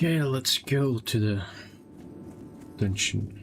Okay, let's go to the dungeon.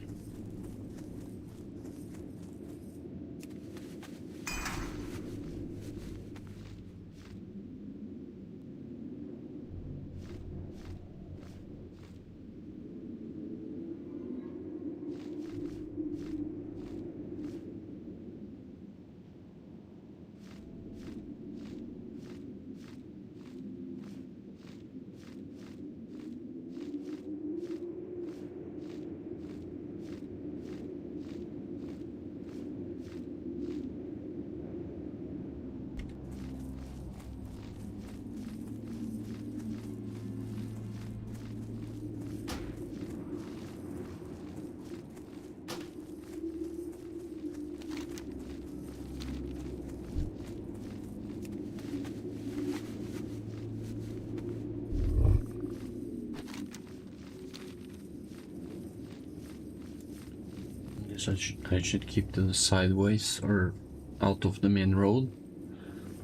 I should keep to the sideways or out of the main road,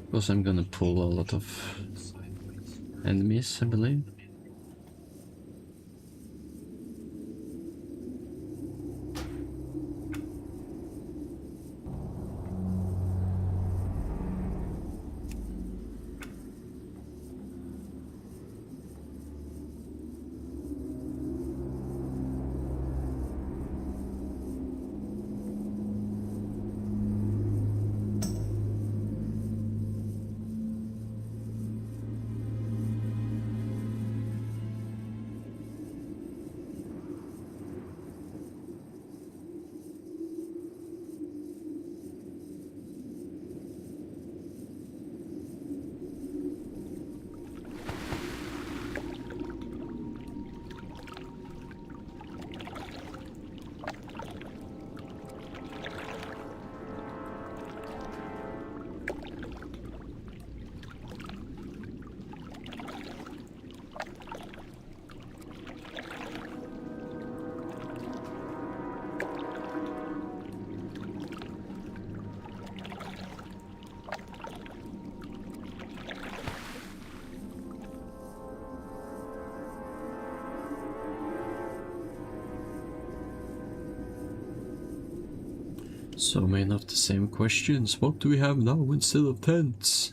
because I'm gonna pull a lot of enemies, I believe. So many of the same questions. What do we have now instead of tents?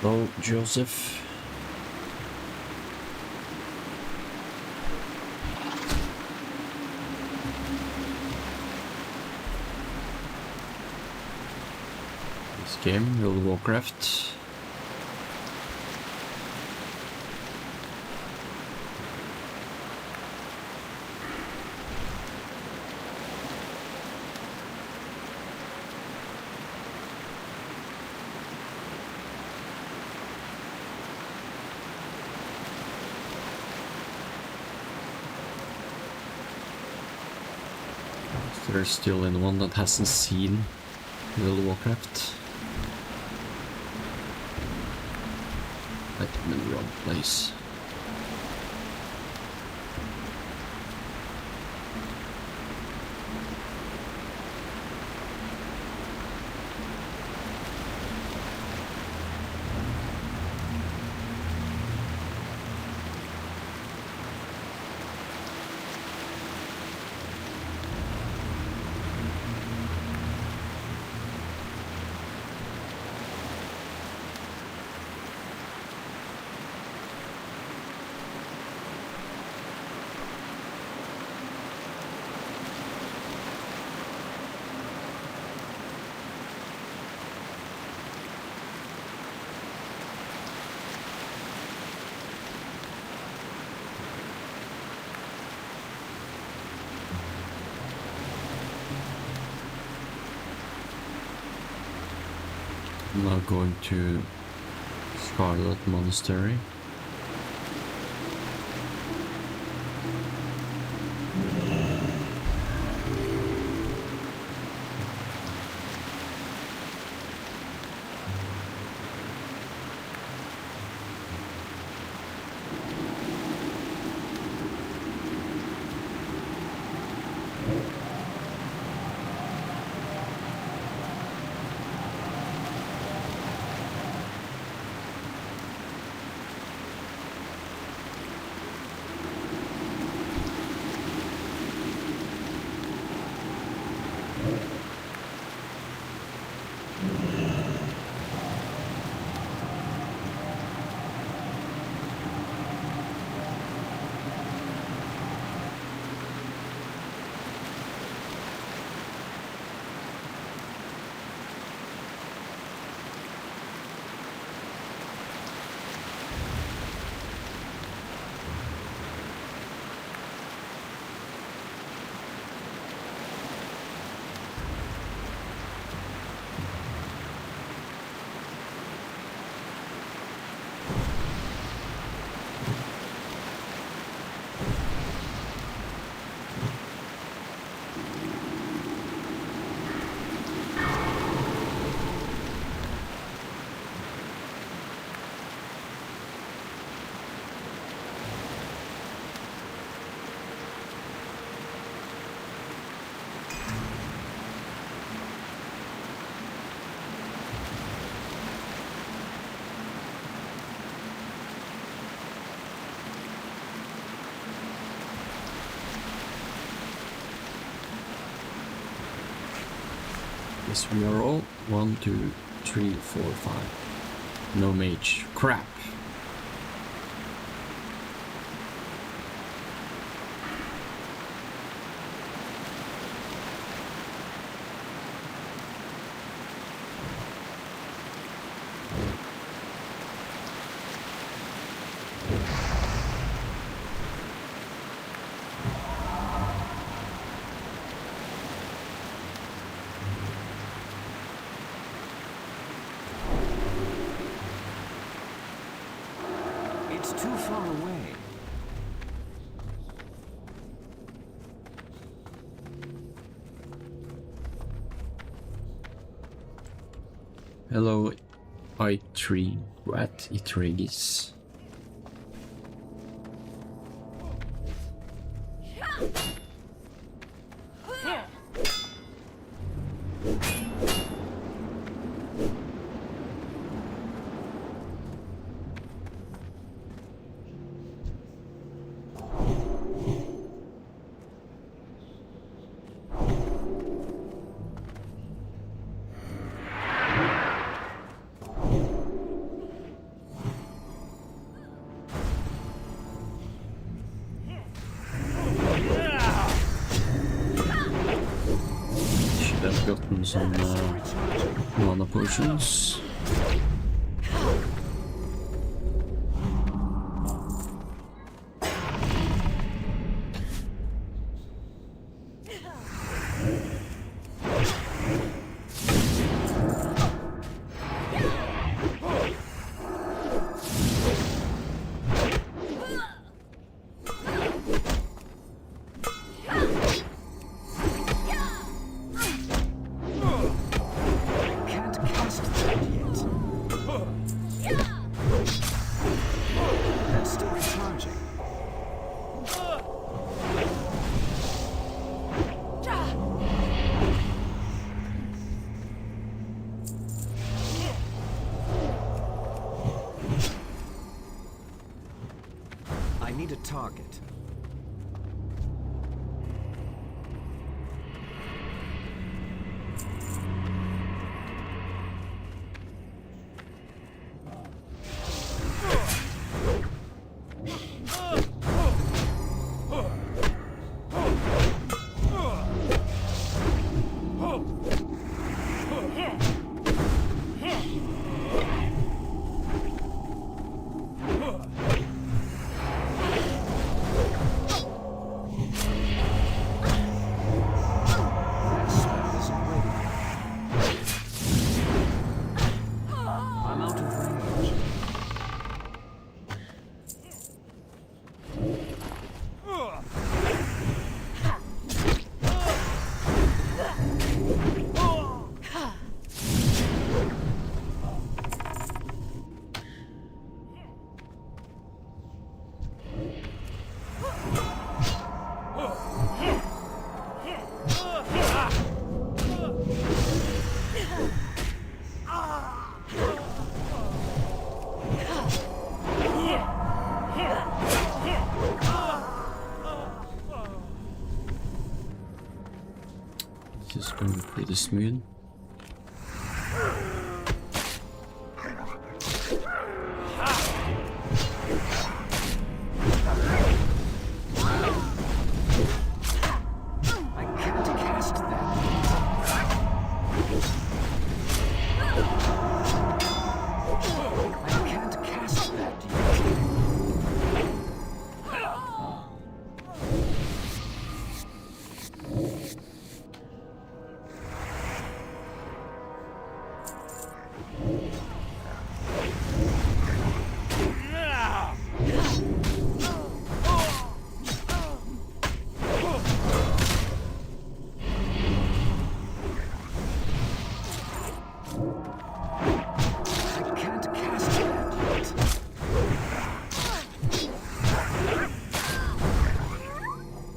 Hello, Joseph. This game, warcraft. There's still anyone that hasn't seen World of Warcraft. I'm in the wrong place. I'm now going to Scarlet Monastery. Yes, we are all 1, 2, 3, 4, 5. No mage. Crap. It's too far away. Hello, I3 Rat Itrigis. I've gotten some mana potions. I need a target. is going pretty smooth.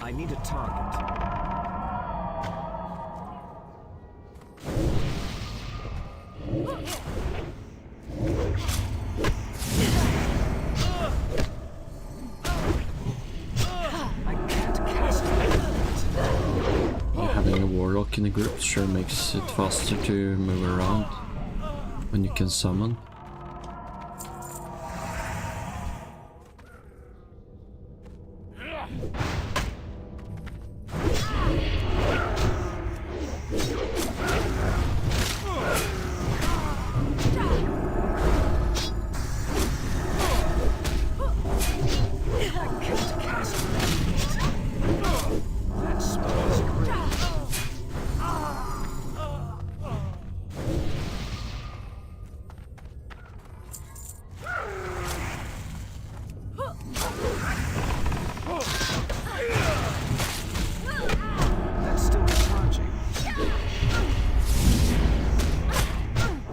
I need a target. I can't cast it. Having a warlock in the group sure makes it faster to move around when you can summon. That's still recharging.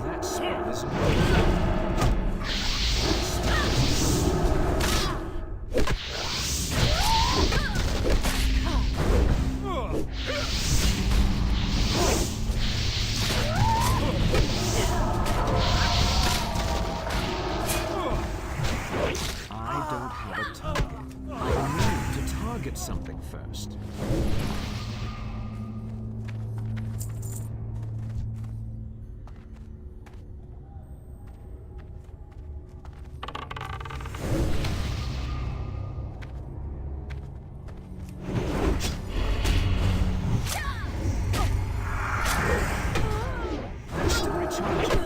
That spell isn't I don't have a target. I need to target something first. That's still recharging.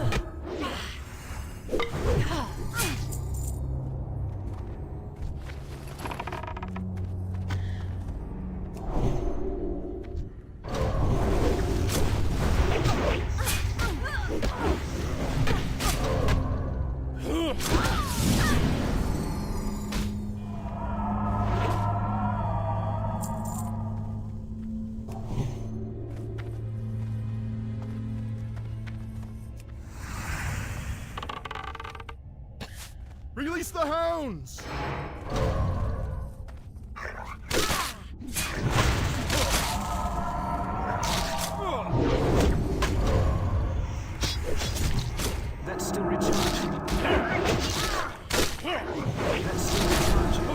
Release the hounds! That's still recharging. That's still recharging.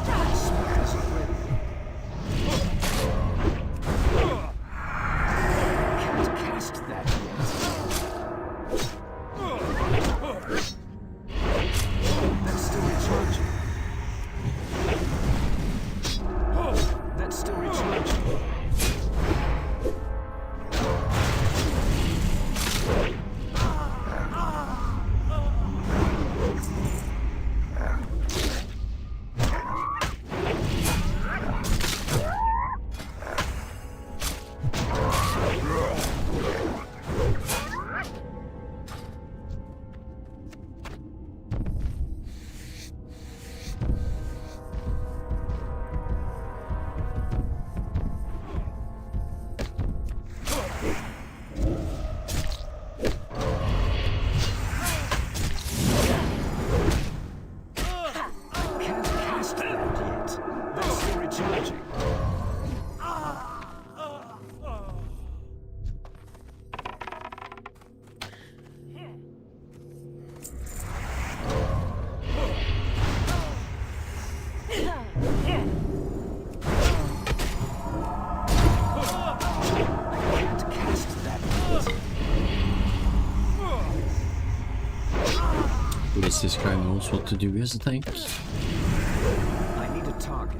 That spell isn't ready. Can't cast that yet. That's still recharging. That's still recharging. Can't cast that yet. That's still recharging. guy knows what to do as a tank. I need a target.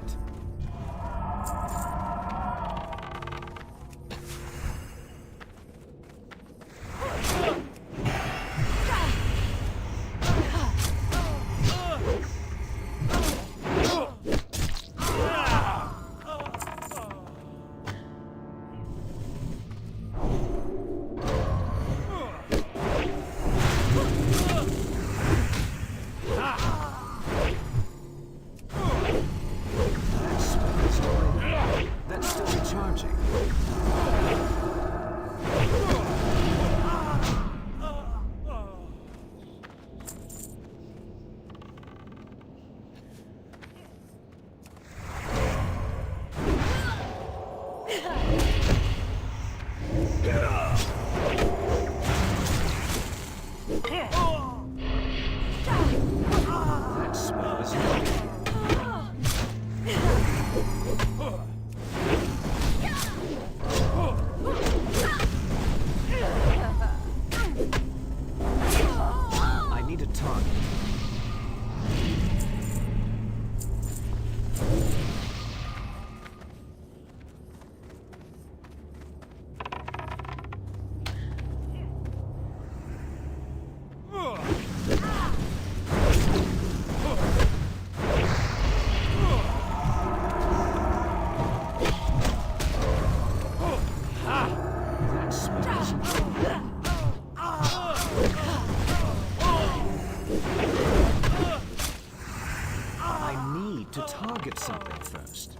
To target something first.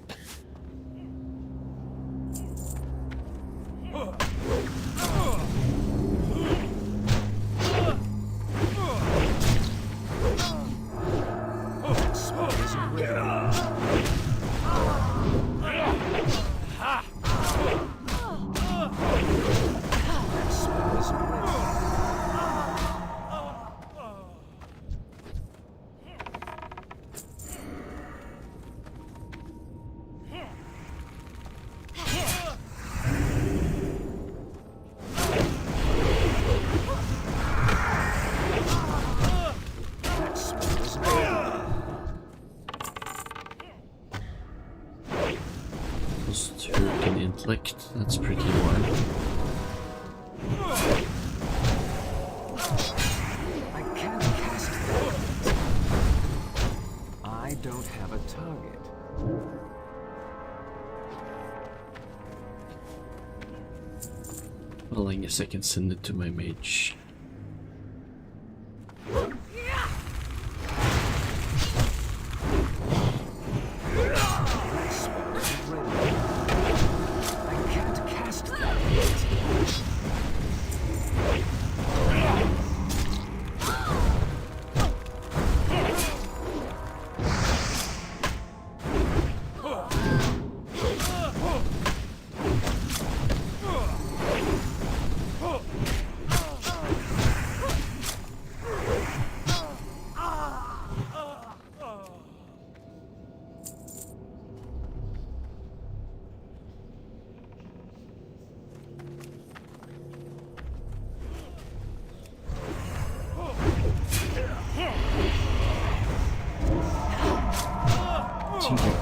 That spell isn't ready. That spell isn't ready. Intellect, that's pretty wild. I can't cast that. I don't have a target. Well, I guess I can send it to my mage.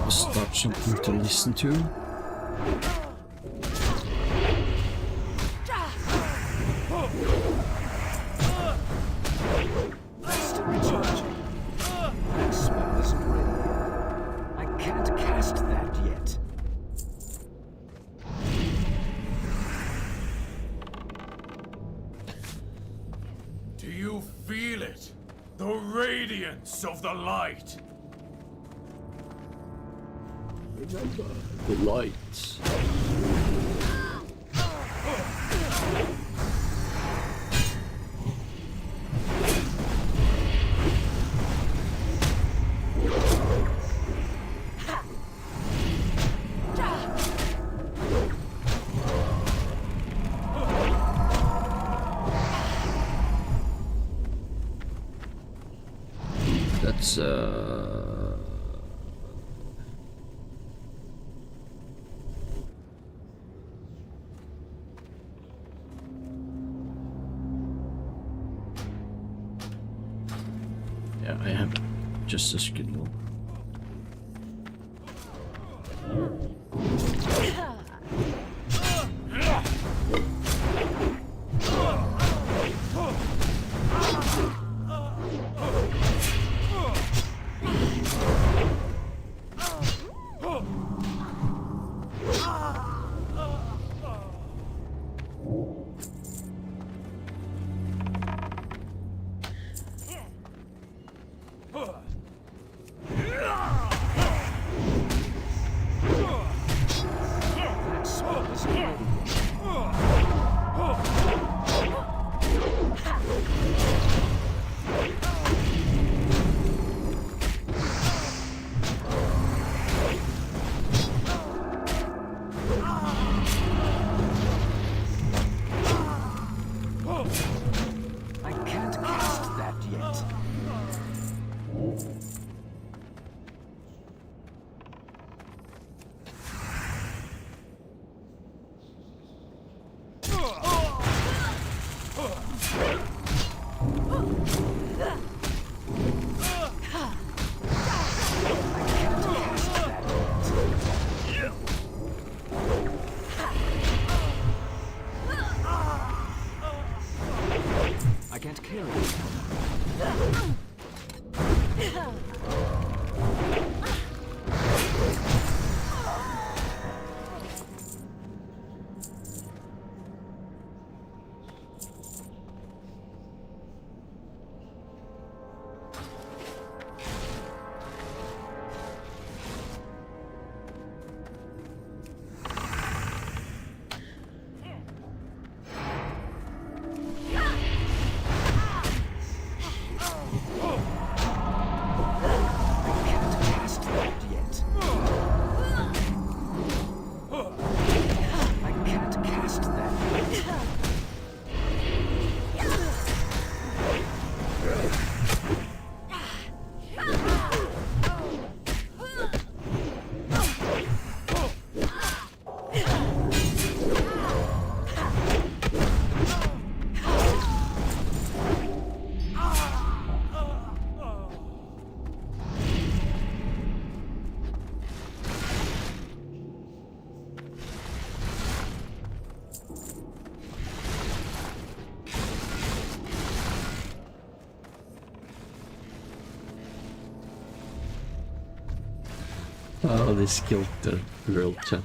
Start something to listen to. Still recharging. That spell isn't ready. I can't cast that yet. Do you feel it? The radiance of the light. Remember the lights. That's yeah. just a skill. That spell isn't ready yet. I can't cast that yet. I can't carry it. Oh, this killed the real chat.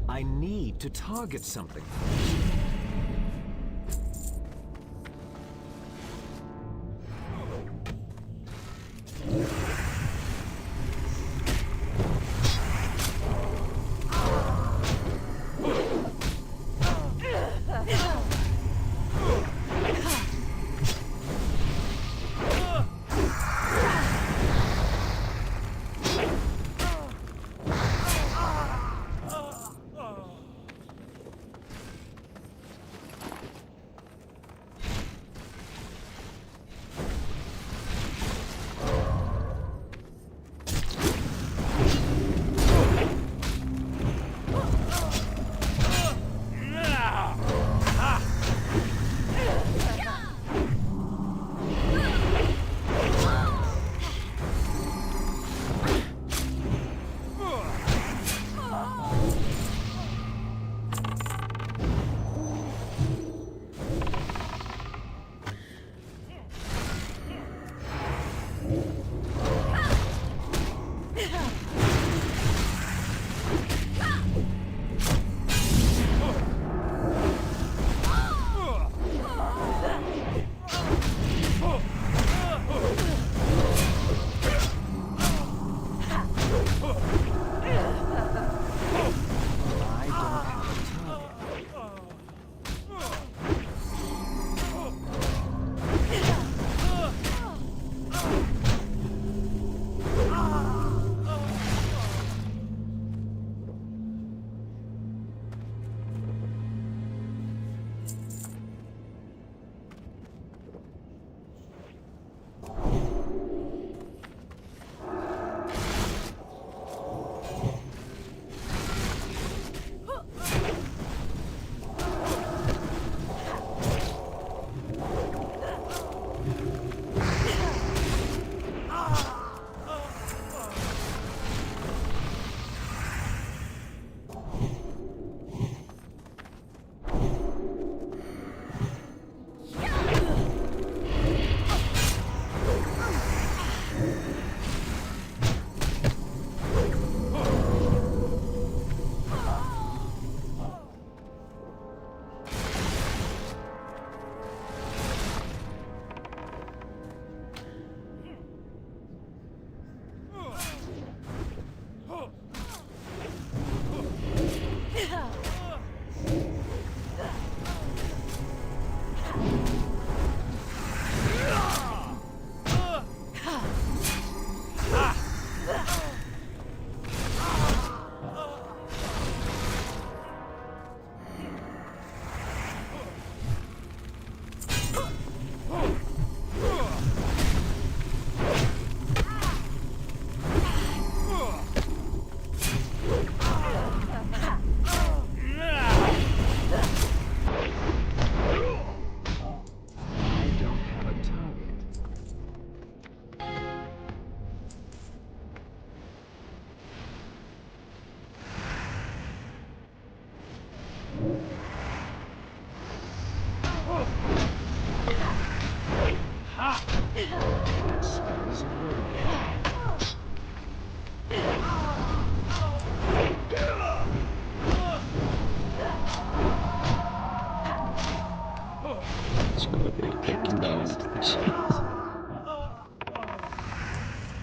I need to target something.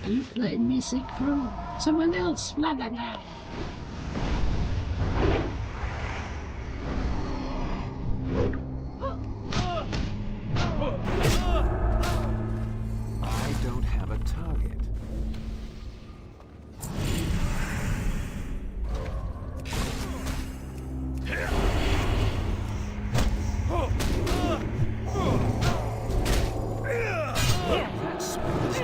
You played music from someone else, blah blah blah. I don't have a target. That spell is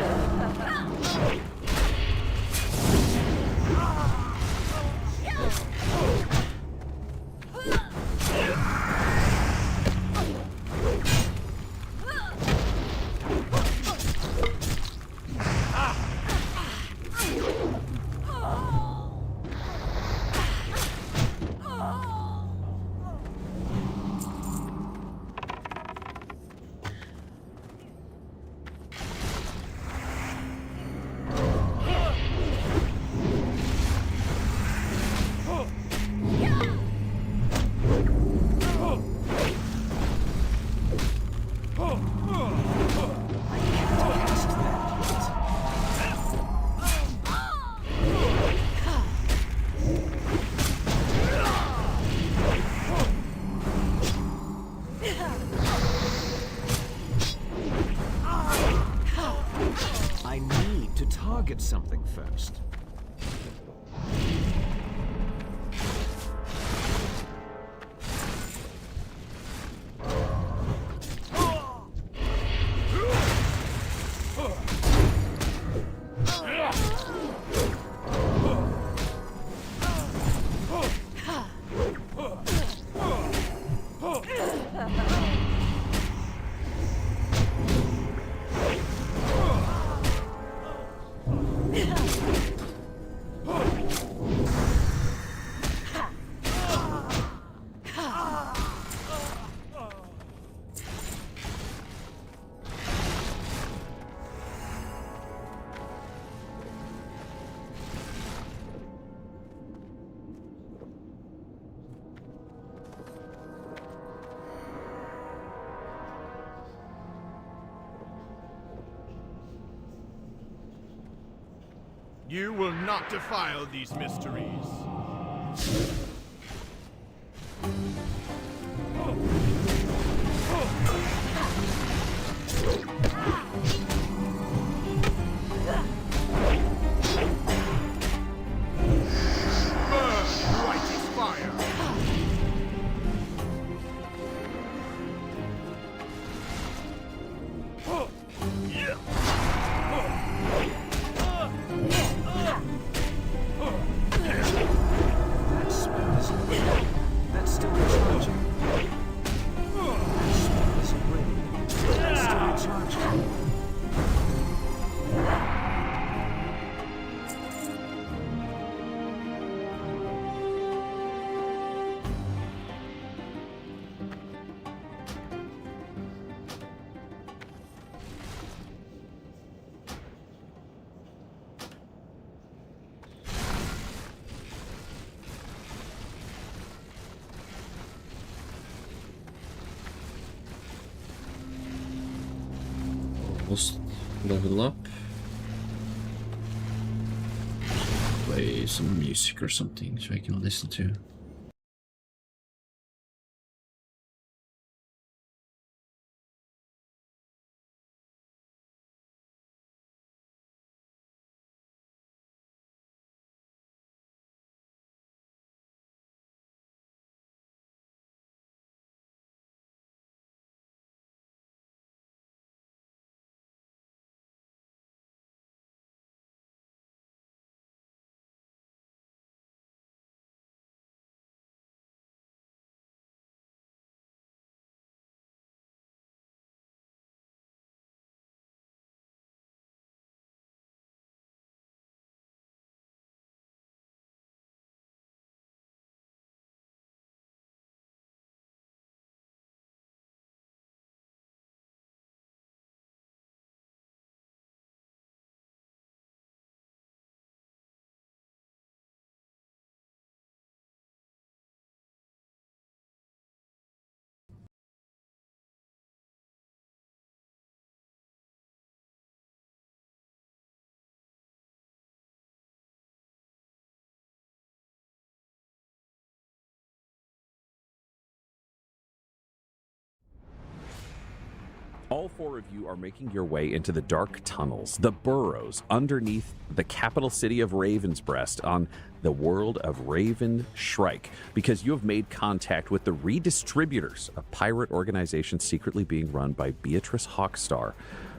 I need to target something first. You will not defile these mysteries. Burn, righteous fire! That spell is ready. That's still recharging. That spell is ready. That's still recharging. Almost level up. Play some music or something so I can listen to. All four of you are making your way into the dark tunnels, the burrows, underneath the capital city of Ravensbreast on the world of Raven Shrike, because you have made contact with the Redistributors, a pirate organization secretly being run by Beatrice Hawkstar,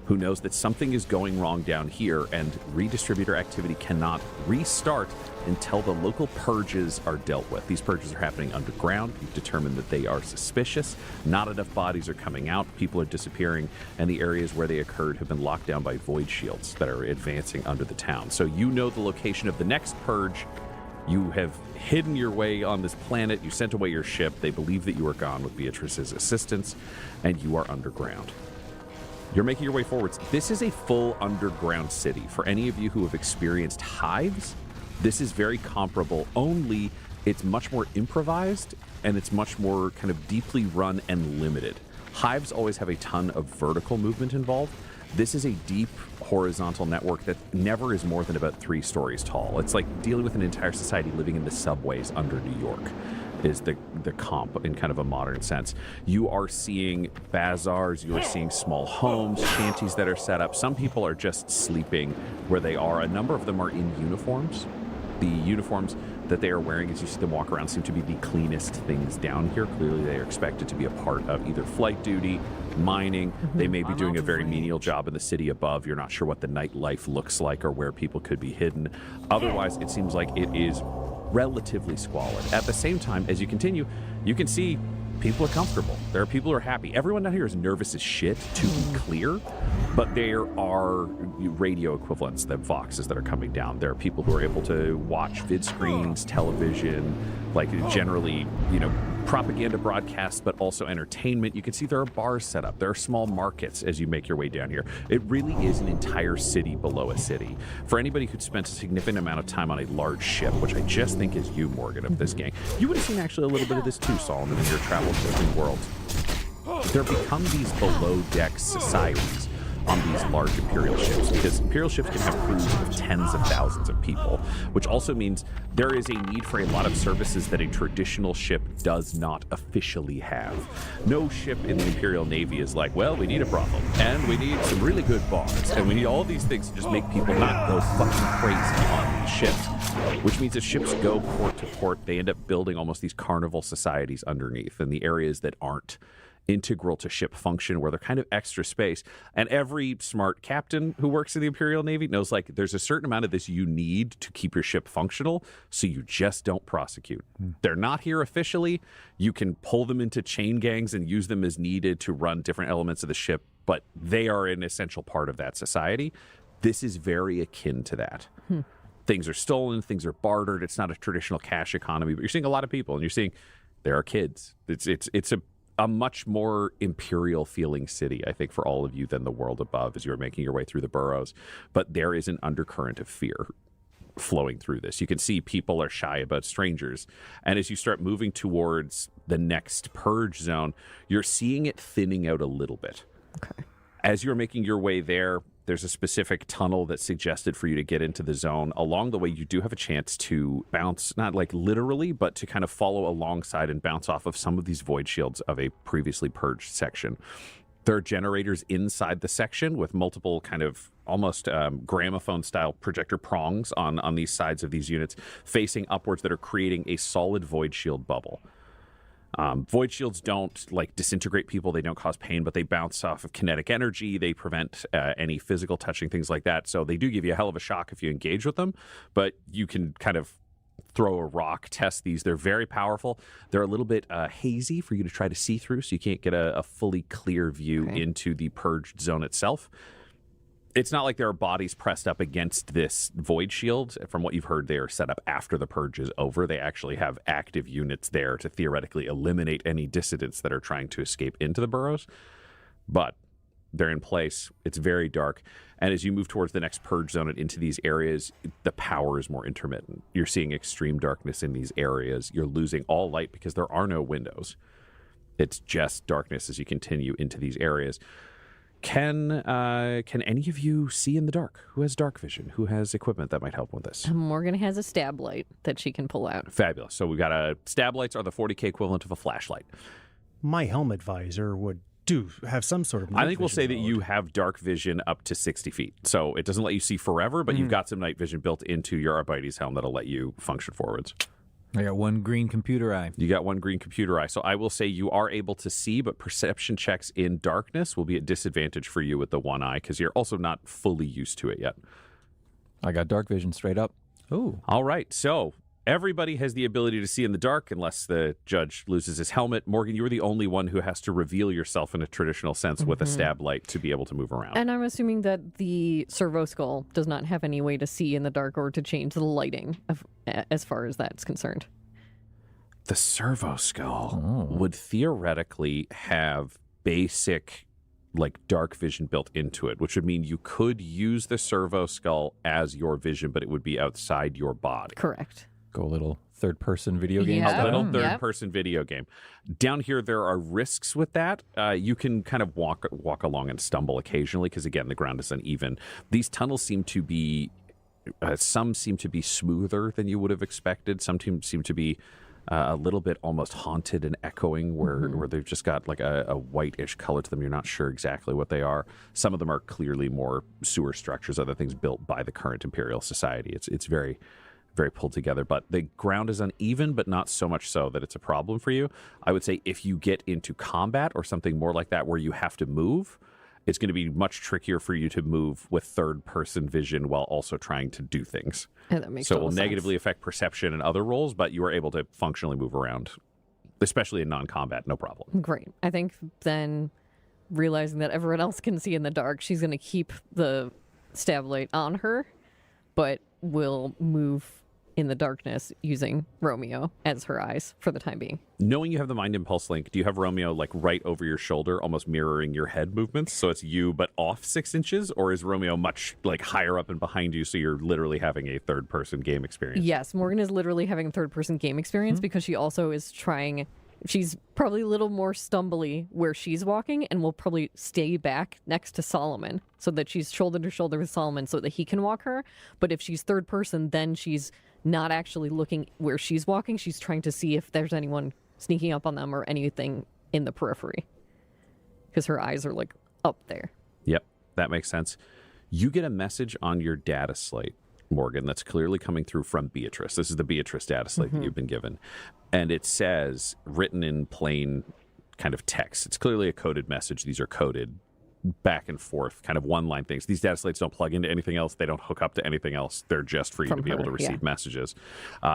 who knows that something is going wrong down here, and redistributor activity cannot restart until the local purges are dealt with. These purges are happening underground. You've determined that they are suspicious. Not enough bodies are coming out. People are disappearing, and the areas where they occurred have been locked down by void shields that are advancing under the town. So you know the location of the next purge. You have hidden your way on this planet. You sent away your ship. They believe that you are gone with Beatrice's assistance, and you are underground. You're making your way forwards. This is a full underground city. For any of you who have experienced hives, this is very comparable, only it's much more improvised and it's much more kind of deeply run and limited. Hives always have a ton of vertical movement involved. This is a deep horizontal network that never is more than about 3 stories tall. It's like dealing with an entire society living in the subways under New York is the comp in kind of a modern sense. You are seeing bazaars, you are seeing small homes, shanties that are set up. Some people are just sleeping where they are. A number of them are in uniforms. The uniforms that they are wearing, as you see them walk around, seem to be the cleanest things down here. Clearly they are expected to be a part of either flight duty, mining. They may be doing a very menial job in the city above. You're not sure what the nightlife looks like or where people could be hidden. Otherwise, it seems like it is relatively squalid. At the same time, as you continue, you can see people are comfortable. There are people who are happy. Everyone down here is nervous as shit, to be clear, but there are radio equivalents, the Voxes that are coming down. There are people who are able to watch vid screens, television, like generally, you know, propaganda broadcasts, but also entertainment. You can see there are bars set up. There are small markets as you make your way down here. It really is an entire city below a city. For anybody who'd spent a significant amount of time on a large ship, which I just think is you, Morgan, of this gang, you would have seen actually a little bit of this too, Solomon, in your travels between worlds. There become these below-deck societies on these large Imperial ships, because Imperial ships can have crews of tens of thousands of people, which also means there is a need for a lot of services that a traditional ship does not officially have. No ship in the Imperial Navy is like, well, we need a brothel, and we need some really good bars, and we need all these things to just make people not go fucking crazy on these ships, which means that ships go port to port. They end up building almost these carnival societies underneath in the areas that aren't integral to ship function, where they're kind of extra space. And every smart captain who works in the Imperial Navy knows, like, there's a certain amount of this you need to keep your ship functional, so you just don't prosecute. They're not here officially. You can pull them into chain gangs and use them as needed to run different elements of the ship, but they are an essential part of that society. This is very akin to that. Things are stolen, things are bartered. It's not a traditional cash economy, but you're seeing a lot of people, and you're seeing there are kids. It's a much more imperial feeling city, I think, for all of you than the world above as you're making your way through the burrows. But there is an undercurrent of fear flowing through this. You can see people are shy about strangers. And as you start moving towards the next purge zone, you're seeing it thinning out a little bit. Okay. As you're making your way there, there's a specific tunnel that's suggested for you to get into the zone. Along the way, you do have a chance to bounce, not like literally, but to kind of follow alongside and bounce off of some of these void shields of a previously purged section. There are generators inside the section with multiple kind of almost gramophone-style projector prongs on these sides of these units facing upwards that are creating a solid void shield bubble. Void shields don't like disintegrate people, they don't cause pain, but they bounce off of kinetic energy, they prevent any physical touching, things like that. So they do give you a hell of a shock if you engage with them, but you can kind of throw a rock, test these. They're very powerful. They're a little bit hazy for you to try to see through, so you can't get a fully clear view into the purged zone itself. It's not like there are bodies pressed up against this void shield. From what you've heard, they are set up after the purge is over. They actually have active units there to theoretically eliminate any dissidents that are trying to escape into the burrows. But they're in place. It's very dark. And as you move towards the next purge zone and into these areas, the power is more intermittent. You're seeing extreme darkness in these areas. You're losing all light because there are no windows. It's just darkness as you continue into these areas. Can any of you see in the dark? Who has dark vision? Who has equipment that might help with this? Morgan has a stab light that she can pull out. Fabulous. So we've got stab lights are the 40K equivalent of a flashlight. My helmet visor would do have some sort of. I think we'll say that mode. you have dark vision up to 60 feet. So it doesn't let you see forever, but you've got some night vision built into your Arbites helm that'll let you function forwards. I got one green computer eye. You got one green computer eye. So I will say you are able to see, but perception checks in darkness will be at disadvantage for you with the one eye because you're also not fully used to it yet. I got dark vision straight up. Oh, All right. So everybody has the ability to see in the dark unless the judge loses his helmet. Morgan, you are the only one who has to reveal yourself in a traditional sense with a stab light to be able to move around. And I'm assuming that the servo skull does not have any way to see in the dark or to change the lighting as far as that's concerned. The servo skull would theoretically have basic like dark vision built into it, which would mean you could use the servo skull as your vision, but it would be outside your body. Correct. Go a little third-person video game. Yeah. A little Yep. third-person video game. Down here, there are risks with that. You can kind of walk along and stumble occasionally because, again, the ground is uneven. These tunnels seem to be, some seem to be smoother than you would have expected. Some seem to be a little bit almost haunted and echoing where they've just got like a whitish color to them. You're not sure exactly what they are. Some of them are clearly more sewer structures, other things built by the current Imperial Society. It's very, very pulled together, but the ground is uneven, but not so much so that it's a problem for you. I would say if you get into combat or something more like that where you have to move, it's going to be much trickier for you to move with third-person vision while also trying to do things. Yeah, that makes So it total will sense. negatively affect perception and other roles, but you are able to functionally move around, especially in non-combat, no problem. Great. I think then realizing that everyone else can see in the dark, she's going to keep the stab light on her, but will move in the darkness using Romeo as her eyes for the time being. Knowing you have the Mind Impulse link, do you have Romeo like right over your shoulder, almost mirroring your head movements? So it's you, but off 6 inches? Or is Romeo much like higher up and behind you, so you're literally having a third-person game experience? Yes, Morgan is literally having a third-person game experience because she also is trying. She's probably a little more stumbly where she's walking and will probably stay back next to Solomon so that she's shoulder to shoulder with Solomon so that he can walk her. But if she's third person, then she's not actually looking where she's walking. She's trying to see if there's anyone sneaking up on them or anything in the periphery because her eyes are like up there. Yep, that makes sense. You get a message on your data slate, Morgan, that's clearly coming through from Beatrice. This is the Beatrice data slate that you've been given. And it says, written in plain kind of text, it's clearly a coded message. These are coded back and forth, kind of one-line things. These data slates don't plug into anything else. They don't hook up to anything else. They're just for you From to be able to her, receive yeah. messages.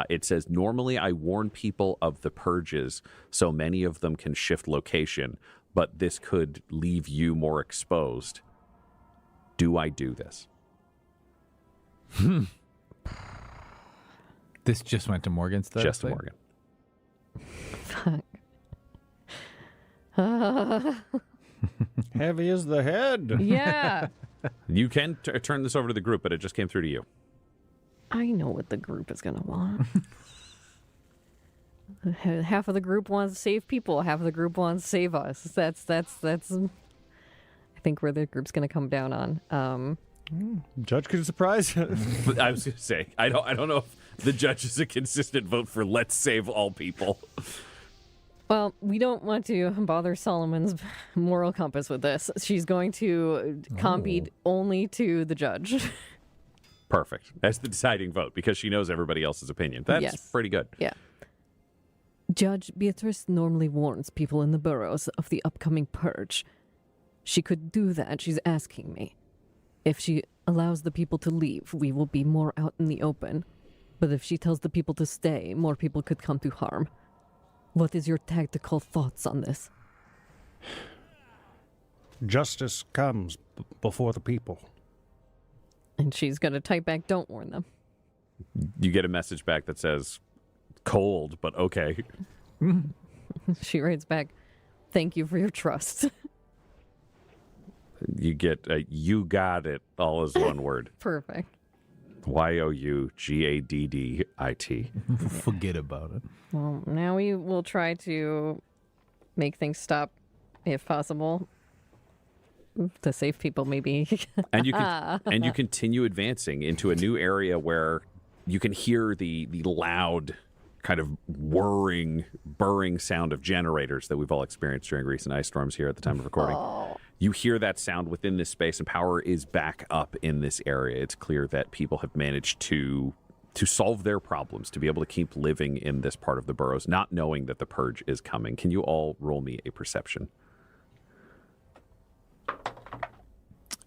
It says, normally I warn people of the purges so many of them can shift location, but this could leave you more exposed. Do I do this? This just went to Morgan's. Just Morgan. heavy as the head. Yeah. You can turn this over to the group, but it just came through to you. I know what the group is going to want. Half of the group wants to save people. Half of the group wants to save us. That's I think where the group's going to come down on. Judge could surprise. But I was going to say, I don't know if the judge is a consistent vote for let's save all people. Well, we don't want to bother Solomon's moral compass with this. She's going to compete only to the judge. Perfect. That's the deciding vote because she knows everybody else's opinion. That's Yes. pretty good. Yeah. Judge Beatrice normally warns people in the boroughs of the upcoming purge. She could do that, she's asking me. If she allows the people to leave, we will be more out in the open. But if she tells the people to stay, more people could come to harm. What is your tactical thoughts on this? Justice comes before the people. And she's going to type back, don't warn them. You get a message back that says, cold, but okay. She writes back, thank you for your trust. You get you got it, all is one word. Perfect. YOUGADDIT. Forget about it. Well, now we will try to make things stop if possible. To save people, maybe. And you continue advancing into a new area where you can hear the loud kind of whirring, burring sound of generators that we've all experienced during recent ice storms here at the time of recording. You hear that sound within this space, and power is back up in this area. It's clear that people have managed to solve their problems, to be able to keep living in this part of the burrows, not knowing that the purge is coming. Can you all roll me a perception?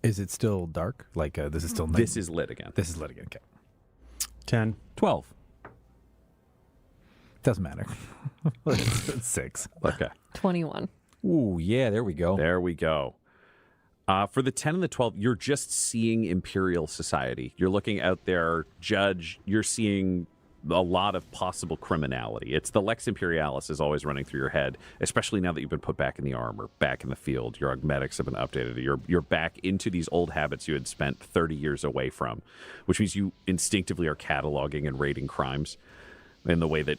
Is it still dark? Like this is still night? This is lit again. This is lit again. Okay. 10. 12. Doesn't matter. It's 6. Okay. 21. Ooh, yeah, there we go. There we go. For the 10 and the 12, you're just seeing Imperial society. You're looking out there, Judge, you're seeing a lot of possible criminality. It's the Lex Imperialis is always running through your head, especially now that you've been put back in the armor, back in the field. Your augmetics have been updated. You're back into these old habits you had spent 30 years away from, which means you instinctively are cataloging and rating crimes in the way that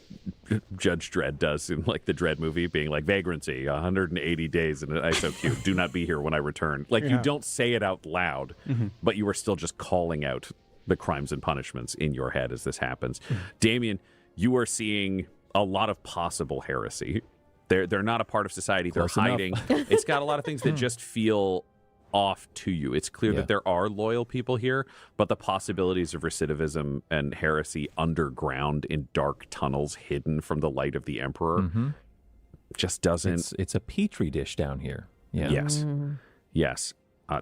Judge Dredd does in like the Dredd movie, being like vagrancy, 180 days in an ISO cube. Do not be here when I return. Like you don't say it out loud, but you are still just calling out the crimes and punishments in your head as this happens. Damien, you are seeing a lot of possible heresy. They're not a part of society. Close They're enough. hiding. It's got a lot of things that just feel off to you. It's clear that there are loyal people here, but the possibilities of recidivism and heresy underground in dark tunnels hidden from the light of the Emperor just doesn't... It's a petri dish down here. Yeah. Yes. Yes.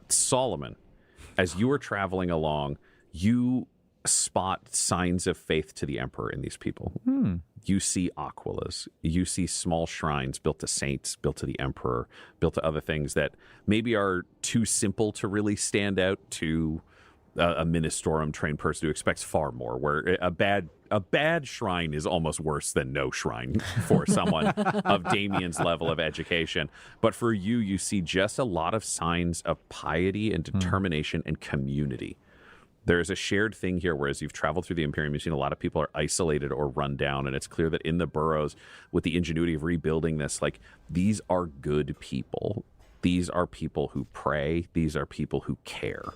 Solomon, as you are traveling along, you spot signs of faith to the Emperor in these people. You see aquelas. You see small shrines built to saints, built to the Emperor, built to other things that maybe are too simple to really stand out to a Ministorum trained person who expects far more, where a bad shrine is almost worse than no shrine for someone of Damien's level of education. But for you, you see just a lot of signs of piety and determination and community. There's a shared thing here, whereas you've traveled through the Imperium, you've seen a lot of people are isolated or run down, and it's clear that in the burrows, with the ingenuity of rebuilding this, like, these are good people. These are people who pray. These are people who care.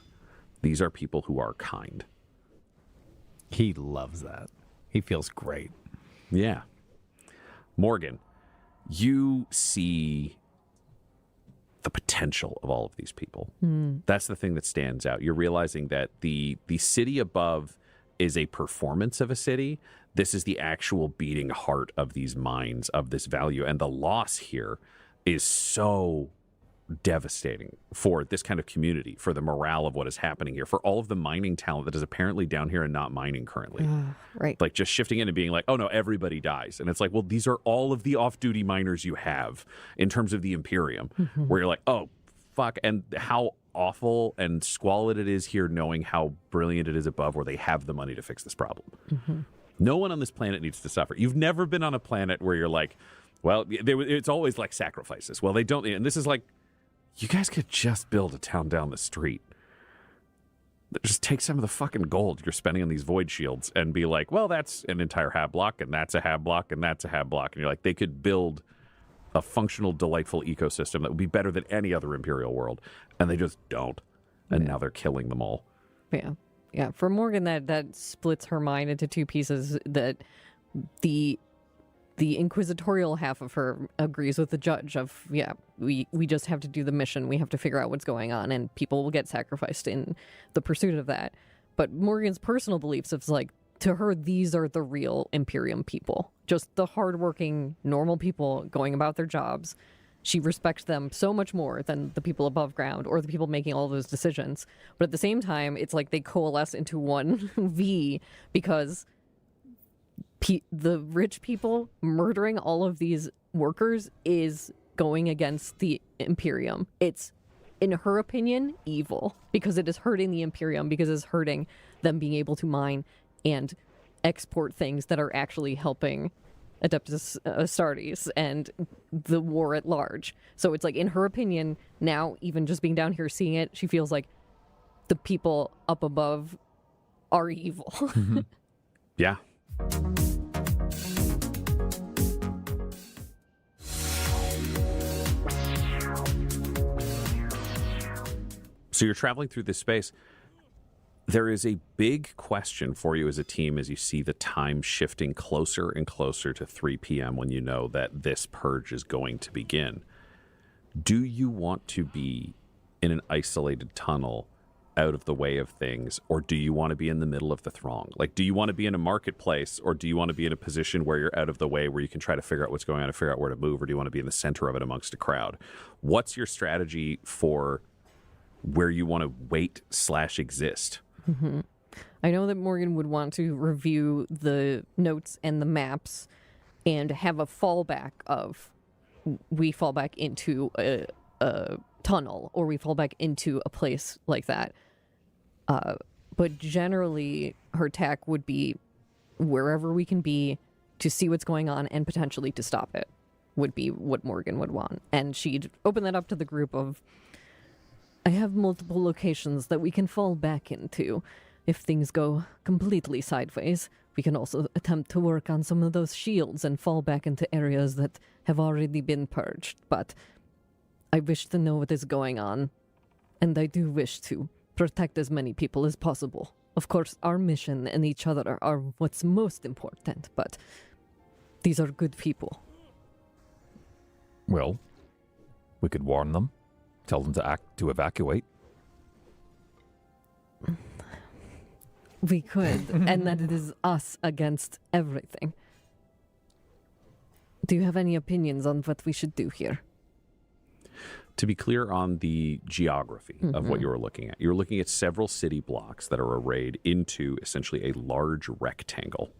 These are people who are kind. He loves that. He feels great. Yeah. Morgan, you see the potential of all of these people. That's the thing that stands out. You're realizing that the city above is a performance of a city. This is the actual beating heart of these mines, of this value. And the loss here is so devastating for this kind of community, for the morale of what is happening here, for all of the mining talent that is apparently down here and not mining currently. Right. Like just shifting in and being like, oh no, everybody dies. And it's like, well, these are all of the off-duty miners you have in terms of the Imperium, where you're like, oh, fuck. And how awful and squalid it is here, knowing how brilliant it is above, where they have the money to fix this problem. No one on this planet needs to suffer. You've never been on a planet where you're like, well, it's always like sacrifices. Well, they don't. And this is like, you guys could just build a town down the street. Just take some of the fucking gold you're spending on these void shields and be like, well, that's an entire hab block, and that's a hab block, and that's a hab block. And you're like, they could build a functional, delightful ecosystem that would be better than any other Imperial world. And they just don't. And now they're killing them all. Yeah. Yeah. For Morgan, that splits her mind into two pieces. That the inquisitorial half of her agrees with the judge of, we just have to do the mission. We have to figure out what's going on, and people will get sacrificed in the pursuit of that. But Morgan's personal beliefs is like, to her, these are the real Imperium people. Just the hardworking, normal people going about their jobs. She respects them so much more than the people above ground or the people making all those decisions. But at the same time, it's like they coalesce into one V, because the rich people murdering all of these workers is going against the Imperium. It's, in her opinion, evil, because it is hurting the Imperium, because it's hurting them being able to mine and export things that are actually helping Adeptus Astartes and the war at large. So it's like, in her opinion, now, even just being down here seeing it, she feels like the people up above are evil. Yeah. So you're traveling through this space. There is a big question for you as a team as you see the time shifting closer and closer to 3 p.m. when you know that this purge is going to begin. Do you want to be in an isolated tunnel out of the way of things, or do you want to be in the middle of the throng? Like, do you want to be in a marketplace, or do you want to be in a position where you're out of the way, where you can try to figure out what's going on and figure out where to move, or do you want to be in the center of it amongst a crowd? What's your strategy for where you want to wait/exist? Mm-hmm. I know that Morgan would want to review the notes and the maps and have a fallback of we fall back into a tunnel or we fall back into a place like that. But generally, her tack would be wherever we can be to see what's going on and potentially to stop it would be what Morgan would want. And she'd open that up to the group of, I have multiple locations that we can fall back into. If things go completely sideways, we can also attempt to work on some of those shields and fall back into areas that have already been purged. But I wish to know what is going on, and I do wish to protect as many people as possible. Of course, our mission and each other are what's most important, but these are good people. Well, we could warn them, tell them to evacuate. We could, and that it is us against everything. Do you have any opinions on what we should do here? To be clear on the geography of what you were looking at, you're looking at several city blocks that are arrayed into essentially a large rectangle.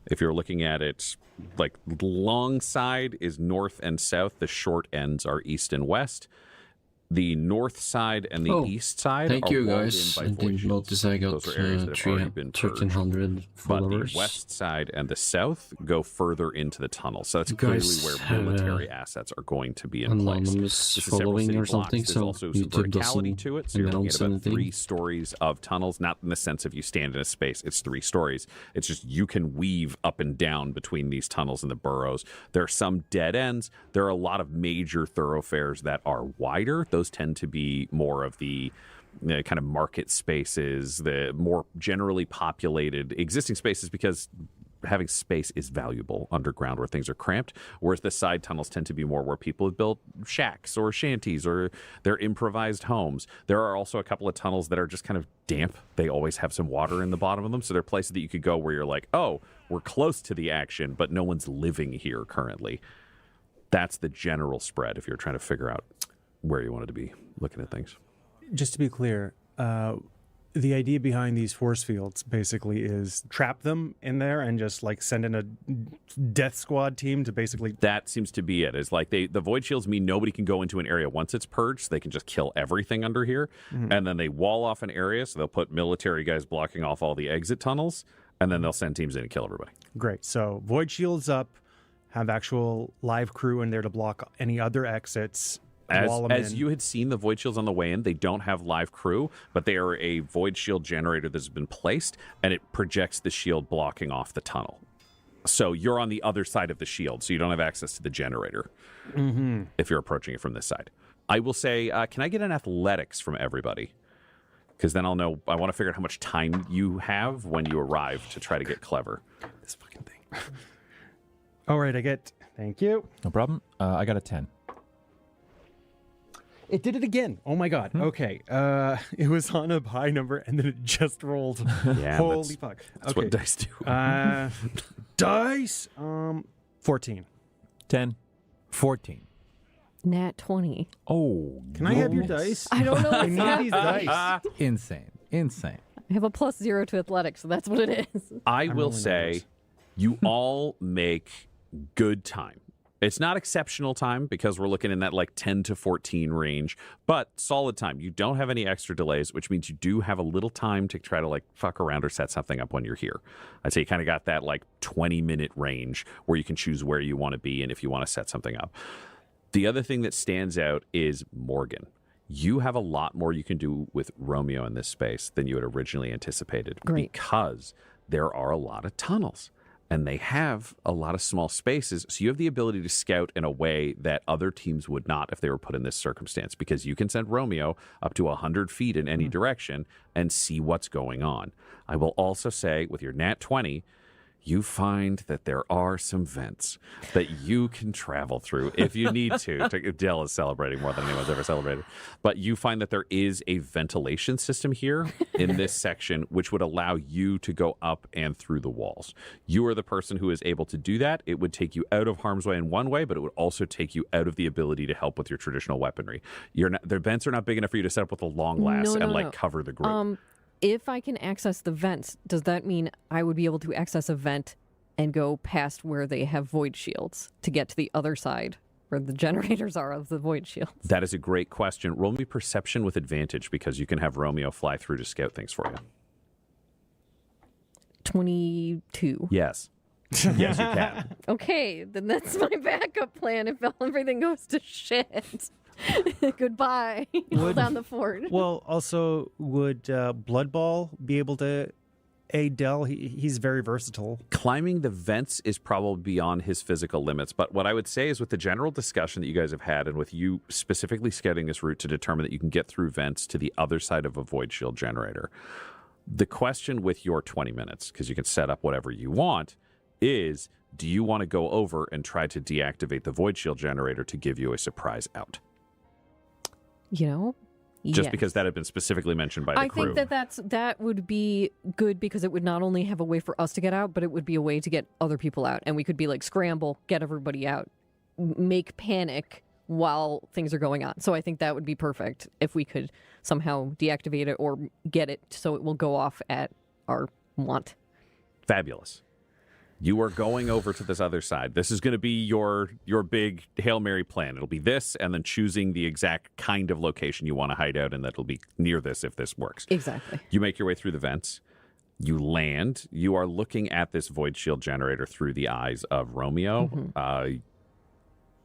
If you're looking at it, like the long side is north and south, the short ends are east and west. The north side and the east side Thank are you walled guys. in I by didn't void notice shields. I got Those are areas that have already been purged. 1300 But followers. the west side and the south go further into the tunnel. So that's You clearly guys where have military assets are going to be in place. Anonymous This is several following city or blocks. something, There's so also some YouTube verticality doesn't to it. So you're looking announce at about anything. 3 stories of tunnels, not in the sense of you stand in a space. It's 3 stories. It's just you can weave up and down between these tunnels and the burrows. There are some dead ends. There are a lot of major thoroughfares that are wider. Those tend to be more of the kind of market spaces, the more generally populated existing spaces, because having space is valuable underground where things are cramped, whereas the side tunnels tend to be more where people have built shacks or shanties or their improvised homes. There are also a couple of tunnels that are just kind of damp. They always have some water in the bottom of them, so they're places that you could go where you're like, oh, we're close to the action, but no one's living here currently. That's the general spread if you're trying to figure out where you wanted to be looking at things. Just to be clear, the idea behind these force fields basically is trap them in there and just like send in a death squad team to basically... That seems to be it. Is like the void shields mean nobody can go into an area once it's purged. So they can just kill everything under here. And then they wall off an area, so they'll put military guys blocking off all the exit tunnels, and then they'll send teams in and kill everybody. Great. So void shields up, have actual live crew in there to block any other exits. As you had seen the void shields on the way in, they don't have live crew, but they are a void shield generator that's been placed, and it projects the shield blocking off the tunnel. So you're on the other side of the shield, so you don't have access to the generator if you're approaching it from this side. I will say, can I get an athletics from everybody? Because then I'll know. I want to figure out how much time you have when you arrive to try to get clever. This fucking thing. All right, I get... Thank you. No problem. I got a 10. It did it again. Oh my god. Okay. It was on a high number and then it just rolled. Yeah, Holy fuck. That's okay. what dice do. Dice. 14. 10. 14. Nat 20. Oh, Can I have your dice? I don't know. I What's need happening. these dice. Insane. I have a +0 to athletics, so that's what it is. I will rolling say, numbers. you all make good time. It's not exceptional time because we're looking in that like 10 to 14 range, but solid time. You don't have any extra delays, which means you do have a little time to try to like fuck around or set something up when you're here. I'd say you kind of got that like 20-minute range where you can choose where you want to be and if you want to set something up. The other thing that stands out is Morgan. You have a lot more you can do with Romeo in this space than you had originally anticipated. Great. Because there are a lot of tunnels. and they have a lot of small spaces, so you have the ability to scout in a way that other teams would not if they were put in this circumstance, because you can send Romeo up to 100 feet in any direction and see what's going on. I will also say, with your nat 20, you find that there are some vents that you can travel through if you need to. Dell is celebrating more than anyone's ever celebrated. But you find that there is a ventilation system here in this section, which would allow you to go up and through the walls. You are the person who is able to do that. It would take you out of harm's way in one way, but it would also take you out of the ability to help with your traditional weaponry. The vents are not big enough for you to set up with a long lass cover the group. If I can access the vents, does that mean I would be able to access a vent and go past where they have void shields to get to the other side where the generators are of the void shields? That is a great question. Roll me perception with advantage, because you can have Romeo fly through to scout things for you. 22. Yes. Yes, you can. Okay, then that's my backup plan if everything goes to shit. Goodbye. Hold down the fort. Well, also, would Blood Ball be able to aid Dell? He's very versatile. Climbing the vents is probably beyond his physical limits. But what I would say is, with the general discussion that you guys have had, and with you specifically scouting this route to determine that you can get through vents to the other side of a void shield generator, the question with your 20 minutes, because you can set up whatever you want, is, do you want to go over and try to deactivate the void shield generator to give you a surprise out? Yes. Because that had been specifically mentioned by the crew. I think that would be good, because it would not only have a way for us to get out, but it would be a way to get other people out. And we could be like, scramble, get everybody out, make panic while things are going on. So I think that would be perfect if we could somehow deactivate it or get it so it will go off at our want. Fabulous. You are going over to this other side. This is going to be your big Hail Mary plan. It'll be this, and then choosing the exact kind of location you want to hide out, and that'll be near this if this works. Exactly. You make your way through the vents. You land. You are looking at this void shield generator through the eyes of Romeo. Mm-hmm.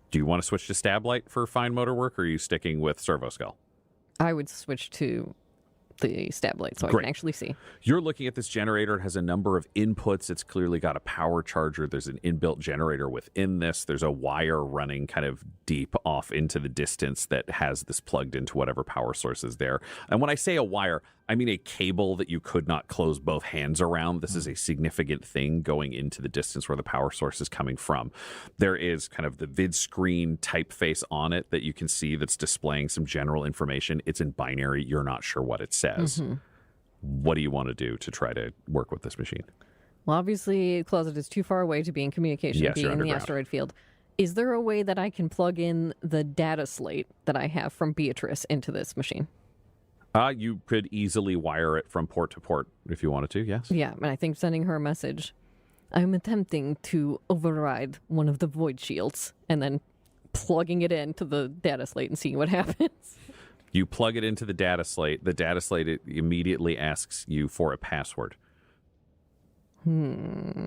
Do you want to switch to stab light for fine motor work, or are you sticking with servo skull? I would switch to the stab light so Great. I can actually see. You're looking at this generator. It has a number of inputs. It's clearly got a power charger. There's an inbuilt generator within this. There's a wire running kind of deep off into the distance that has this plugged into whatever power source is there. And when I say a wire, I mean a cable that you could not close both hands around. This is a significant thing going into the distance where the power source is coming from. There is kind of the vid screen typeface on it that you can see that's displaying some general information. It's in binary. You're not sure what it says. Mm-hmm. What do you want to do to try to work with this machine? Well, obviously, Closet is too far away to be in communication, yes, being in the asteroid field. Is there a way that I can plug in the data slate that I have from Beatrice into this machine? You could easily wire it from port to port if you wanted to, yes. Yeah, and I think sending her a message, I'm attempting to override one of the void shields, and then plugging it into the data slate and seeing what happens. You plug it into the data slate. The data slate it immediately asks you for a password. Yeah,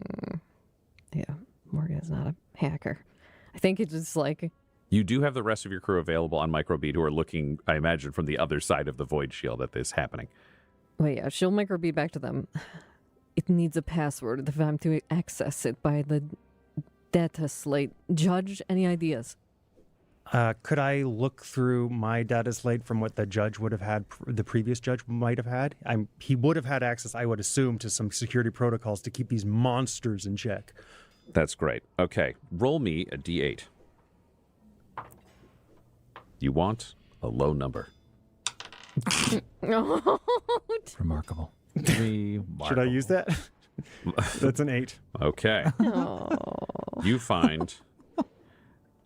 Morgan's not a hacker. I think it's just like... You do have the rest of your crew available on microbead who are looking, I imagine, from the other side of the void shield at this happening. Well, yeah, she'll microbead back to them. It needs a password if I'm to access it by the data slate. Judge, any ideas? Could I look through my data slate from what the judge would have had, the previous judge might have had? He would have had access, I would assume, to some security protocols to keep these monsters in check. That's great. Okay, roll me a d8. You want a low number. Remarkable. Should I use that? That's an 8. Okay. You find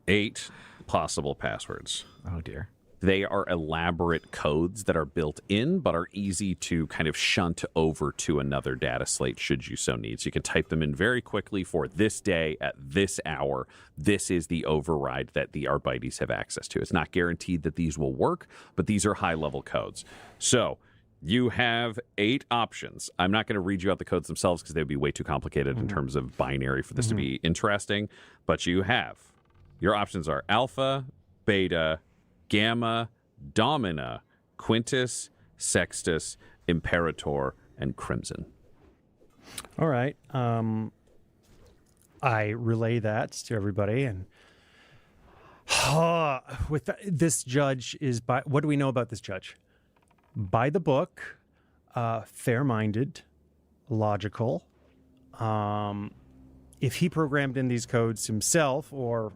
8 possible passwords. Oh, dear. They are elaborate codes that are built in, but are easy to kind of shunt over to another data slate should you so need. So you can type them in very quickly for this day at this hour. This is the override that the Arbites have access to. It's not guaranteed that these will work, but these are high-level codes. So you have 8 options. I'm not going to read you out the codes themselves because they would be way too complicated in terms of binary for this to be interesting. But you have, your options are alpha, beta, Gamma, Domina, Quintus, Sextus, Imperator, and Crimson. All right. I relay that to everybody, and this judge is by. What do we know about this judge? By the book, fair-minded, logical. If he programmed in these codes himself, or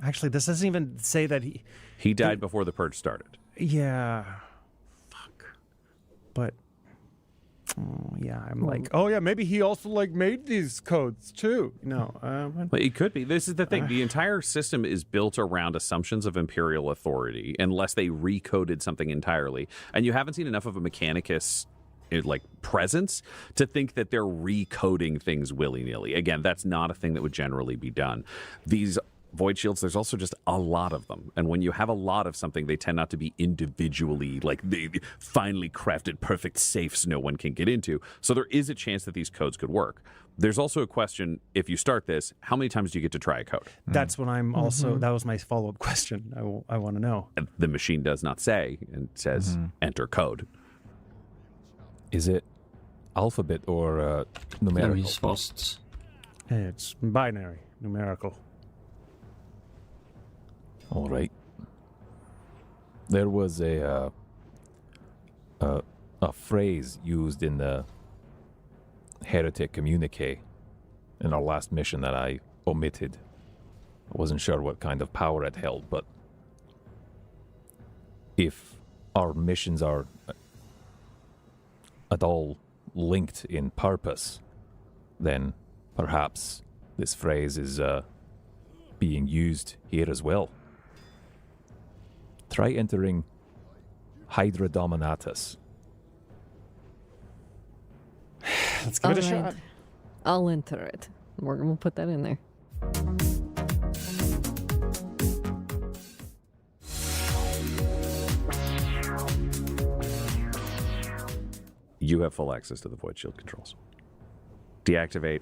actually, this doesn't even say that He died before the purge started. Yeah. Fuck. But. Yeah, I'm like, oh yeah, maybe he also like made these codes too. No, Well, it could be. This is the thing. The entire system is built around assumptions of imperial authority, unless they recoded something entirely. And you haven't seen enough of a Mechanicus like presence to think that they're recoding things willy-nilly. Again, that's not a thing that would generally be done. These void shields, there's also just a lot of them, and when you have a lot of something, they tend not to be individually like the finely crafted perfect safes no one can get into. So there is a chance that these codes could work. There's also a question, if you start this, how many times do you get to try a code? That's what I'm also, that was my follow-up question. I want to know. And the machine does not say, and says enter code. Is it alphabet or numerical? There is first. It's binary, numerical. All right. There was a phrase used in the Heretic communique in our last mission that I omitted. I wasn't sure what kind of power it held, but if our missions are at all linked in purpose, then perhaps this phrase is being used here as well. Try entering Hydra Dominatus. Let's give it a All right. shot. I'll enter it. Morgan will put that in there. You have full access to the void shield controls. Deactivate,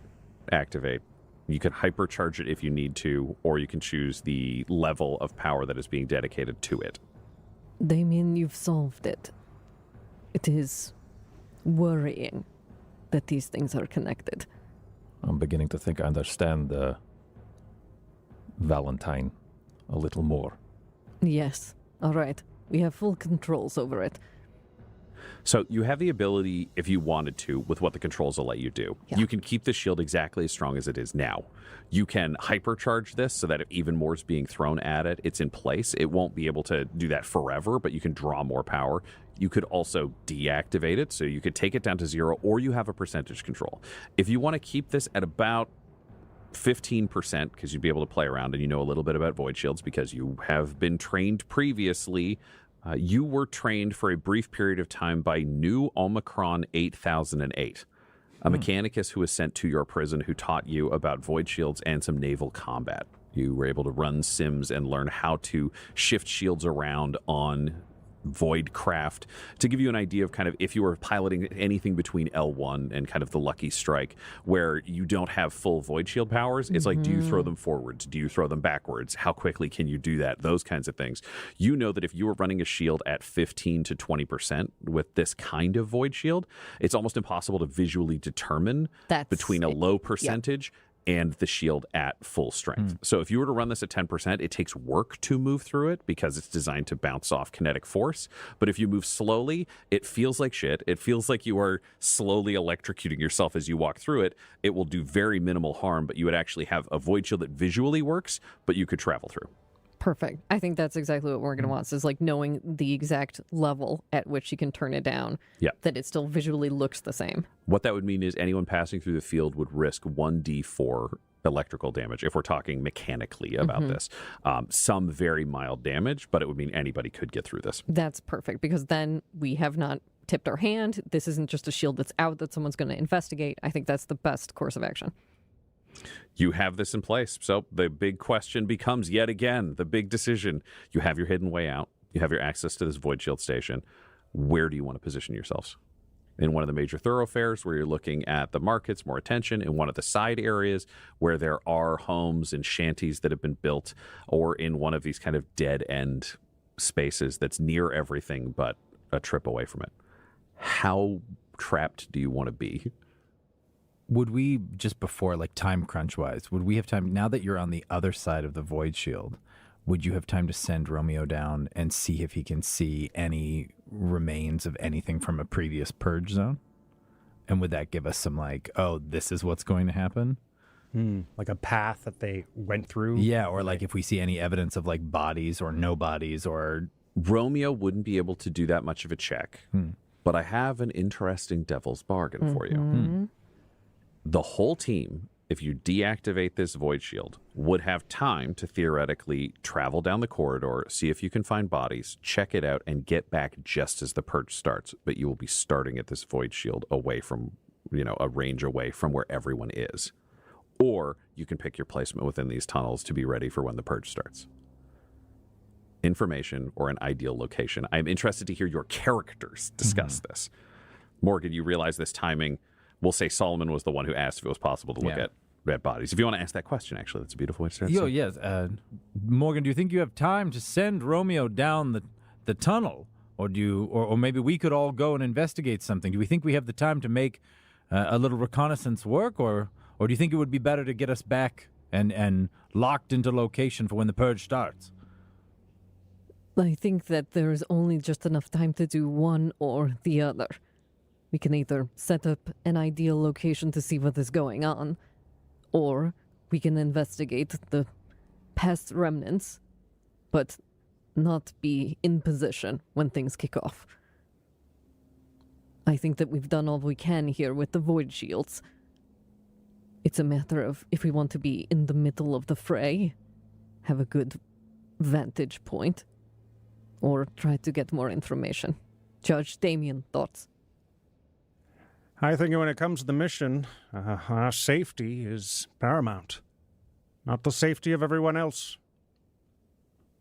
activate. You can hypercharge it if you need to, or you can choose the level of power that is being dedicated to it. They mean you've solved it. It is worrying that these things are connected. I'm beginning to think I understand Valentine a little more. Yes. All right. We have full controls over it. So you have the ability, if you wanted to, with what the controls will let you do. Yeah. You can keep the shield exactly as strong as it is now. You can hypercharge this so that if even more is being thrown at it, it's in place. It won't be able to do that forever, but you can draw more power. You could also deactivate it, so you could take it down to 0, or you have a percentage control. If you want to keep this at about 15%, because you'd be able to play around and you know a little bit about void shields because you have been trained previously. You were trained for a brief period of time by New Omicron 8008, a Mechanicus who was sent to your prison who taught you about void shields and some naval combat. You were able to run sims and learn how to shift shields around on void craft. To give you an idea of kind of if you were piloting anything between L1 and kind of the Lucky Strike, where you don't have full void shield powers, it's like, do you throw them forwards? Do you throw them backwards? How quickly can you do that? Those kinds of things. You know that if you were running a shield at 15 to 20% with this kind of void shield, it's almost impossible to visually determine between a low percentage and the shield at full strength. So if you were to run this at 10%, it takes work to move through it because it's designed to bounce off kinetic force. But if you move slowly, it feels like shit. It feels like you are slowly electrocuting yourself as you walk through it. It will do very minimal harm, but you would actually have a void shield that visually works, but you could travel through. Perfect. I think that's exactly what Morgan wants, is like knowing the exact level at which you can turn it down. Yeah. That it still visually looks the same. What that would mean is anyone passing through the field would risk 1d4 electrical damage, if we're talking mechanically about this. Some very mild damage, but it would mean anybody could get through this. That's perfect, because then we have not tipped our hand. This isn't just a shield that's out that someone's going to investigate. I think that's the best course of action. You have this in place. So the big question becomes yet again, the big decision. You have your hidden way out. You have your access to this void shield station. Where do you want to position yourselves? In one of the major thoroughfares where you're looking at the markets, more attention, in one of the side areas where there are homes and shanties that have been built, or in one of these kind of dead end spaces that's near everything but a trip away from it. How trapped do you want to be? would we, just before, like time crunch wise, would we have time, now that you're on the other side of the void shield, would you have time to send Romeo down and see if he can see any remains of anything from a previous purge zone? And would that give us some like, oh, this is what's going to happen? Like a path that they went through? Yeah, or like if we see any evidence of like bodies or no bodies or... Romeo wouldn't be able to do that much of a check, but I have an interesting devil's bargain for you. The whole team, if you deactivate this void shield, would have time to theoretically travel down the corridor, see if you can find bodies, check it out, and get back just as the purge starts. But you will be starting at this void shield away from, a range away from where everyone is. Or you can pick your placement within these tunnels to be ready for when the purge starts. Information or an ideal location. I'm interested to hear your characters discuss this. Morgan, you realize this timing. We'll say Solomon was the one who asked if it was possible to look at bodies. If you want to ask that question, actually, that's a beautiful way to start. Yes. Morgan, do you think you have time to send Romeo down the tunnel? Or or maybe we could all go and investigate something? Do we think we have the time to make a little reconnaissance work? Or do you think it would be better to get us back and locked into location for when the purge starts? I think that there's only just enough time to do one or the other. We can either set up an ideal location to see what is going on, or we can investigate the past remnants, but not be in position when things kick off. I think that we've done all we can here with the void shields. It's a matter of if we want to be in the middle of the fray, have a good vantage point, or try to get more information. Judge Damien, thoughts? I think when it comes to the mission, our safety is paramount, not the safety of everyone else.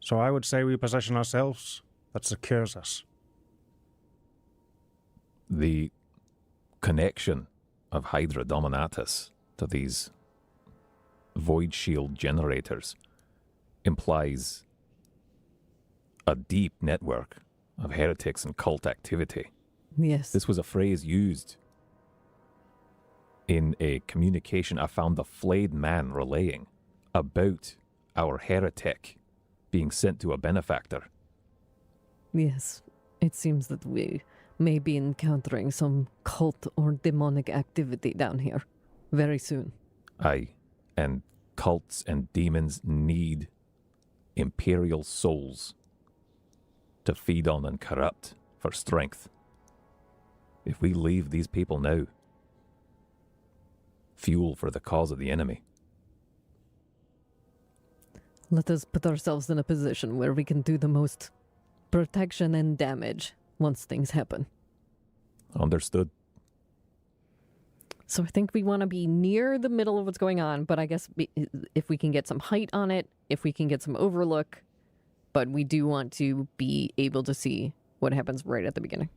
So I would say we position ourselves that secures us. The connection of Hydra Dominatus to these void shield generators implies a deep network of heretics and cult activity. Yes. This was a phrase used in a communication I found the flayed man relaying about our heretic being sent to a benefactor. Yes. It seems that we may be encountering some cult or demonic activity down here very soon. Aye, and cults and demons need imperial souls to feed on and corrupt for strength. If we leave these people now, fuel for the cause of the enemy. Let us put ourselves in a position where we can do the most protection and damage once things happen. Understood. So I think we want to be near the middle of what's going on, but I guess if we can get some height on it, if we can get some overlook, but we do want to be able to see what happens right at the beginning.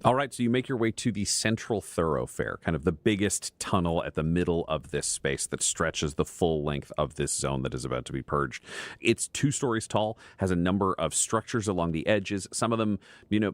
All right, so you make your way to the central thoroughfare, kind of the biggest tunnel at the middle of this space that stretches the full length of this zone that is about to be purged. It's 2 stories tall, has a number of structures along the edges, some of them,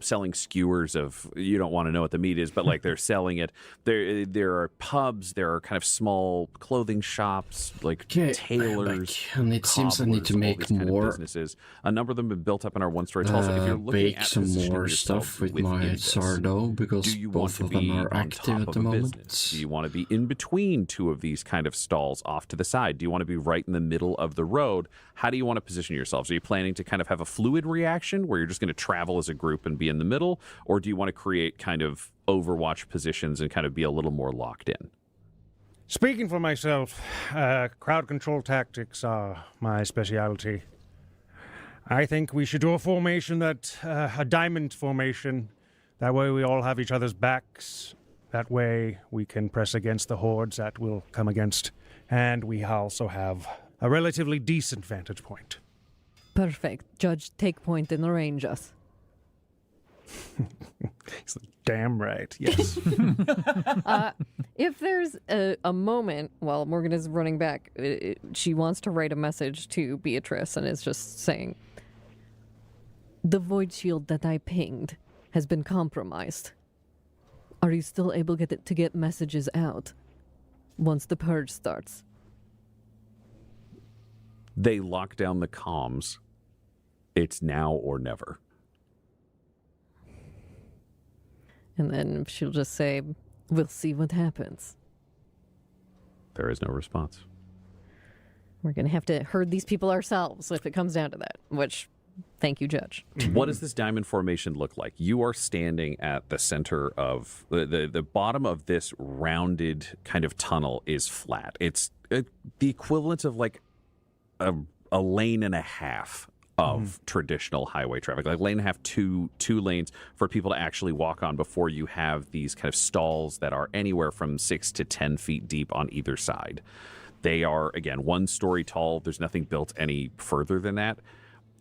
selling skewers of, you don't want to know what the meat is, but like they're selling it. There are pubs, there are kind of small clothing shops, like tailors, and it seems I need to cobblers, all make these kind of more. businesses. A number of them have been built up in our 1-story tall. So if you're looking Bake at some positioning more yourself stuff with within my this, Sardo, because do you want both to of them be are on active top at of the a moment. business? Do you want to be in between 2 of these kind of stalls off to the side? Do you want to be right in the middle of the road? How do you want to position yourselves? Are you planning to kind of have a fluid reaction where you're just going to travel as a group and be in the middle? Or do you want to create kind of Overwatch positions and kind of be a little more locked in? Speaking for myself, crowd control tactics are my specialty. I think we should do a formation a diamond formation. That way we all have each other's backs. That way we can press against the hordes that will come against. And we also have a relatively decent vantage point. Perfect. Judge, take point and arrange us. He's like, damn right, yes. If there's a moment while Morgan is running back, she wants to write a message to Beatrice and is just saying, the void shield that I pinged has been compromised. Are you still able to get messages out? once the purge starts. They lock down the comms. It's now or never. And then she'll just say, we'll see what happens. There is no response. We're going to have to herd these people ourselves if it comes down to that, which, thank you, Judge. What does this diamond formation look like? You are standing at the center of the bottom of this rounded kind of tunnel is flat. It's the equivalent of like a lane and a half of traditional highway traffic, like lane and a half, two lanes for people to actually walk on before you have these kind of stalls that are anywhere from 6 to 10 feet deep on either side. They are, again, 1 story tall. There's nothing built any further than that.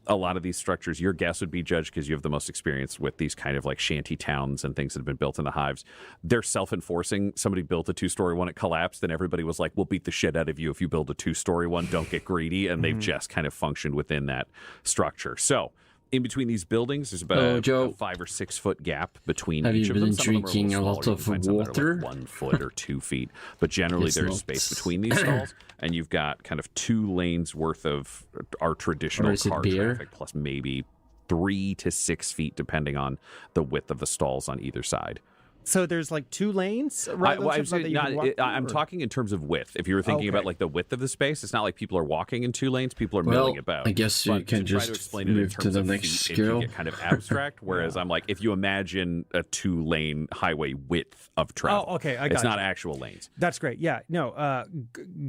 A lot of these structures, your guess would be, Judge, because you have the most experience with these kind of like shanty towns and things that have been built in the hives. They're self-enforcing. Somebody built a 2-story one, it collapsed, and everybody was like, we'll beat the shit out of you if you build a 2-story one. Don't get greedy. And they've just kind of functioned within that structure. So in between these buildings, there's about a 5 or 6 foot gap between each of them. Have you been drinking a lot of water? 1 foot or 2 feet. But generally, there's space between these stalls. And you've got kind of 2 lanes worth of our traditional car traffic, plus maybe 3 to 6 feet, depending on the width of the stalls on either side. So there's like 2 lanes? I'm talking in terms of width. If you were thinking about like the width of the space, it's not like people are walking in 2 lanes. People are milling about. I guess you can just move to the next scale. It get kind of abstract. Whereas I'm like, if you imagine a 2-lane highway width of travel, I got it's not actual lanes. That's great. Yeah, no,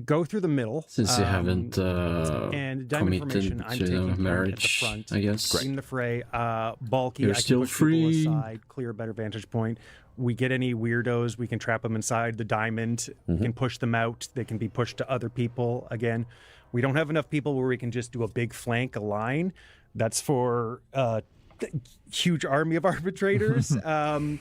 go through the middle. Since you haven't and diamond formation, I'm committed to taking marriage, point at the front, I guess. in the fray. Bulky, You're I can still push free. people aside, clear a better vantage point. We get any weirdos, we can trap them inside the diamond. We can push them out. They can be pushed to other people. Again, we don't have enough people where we can just do a big flank, a line. That's for a huge army of arbitrators. So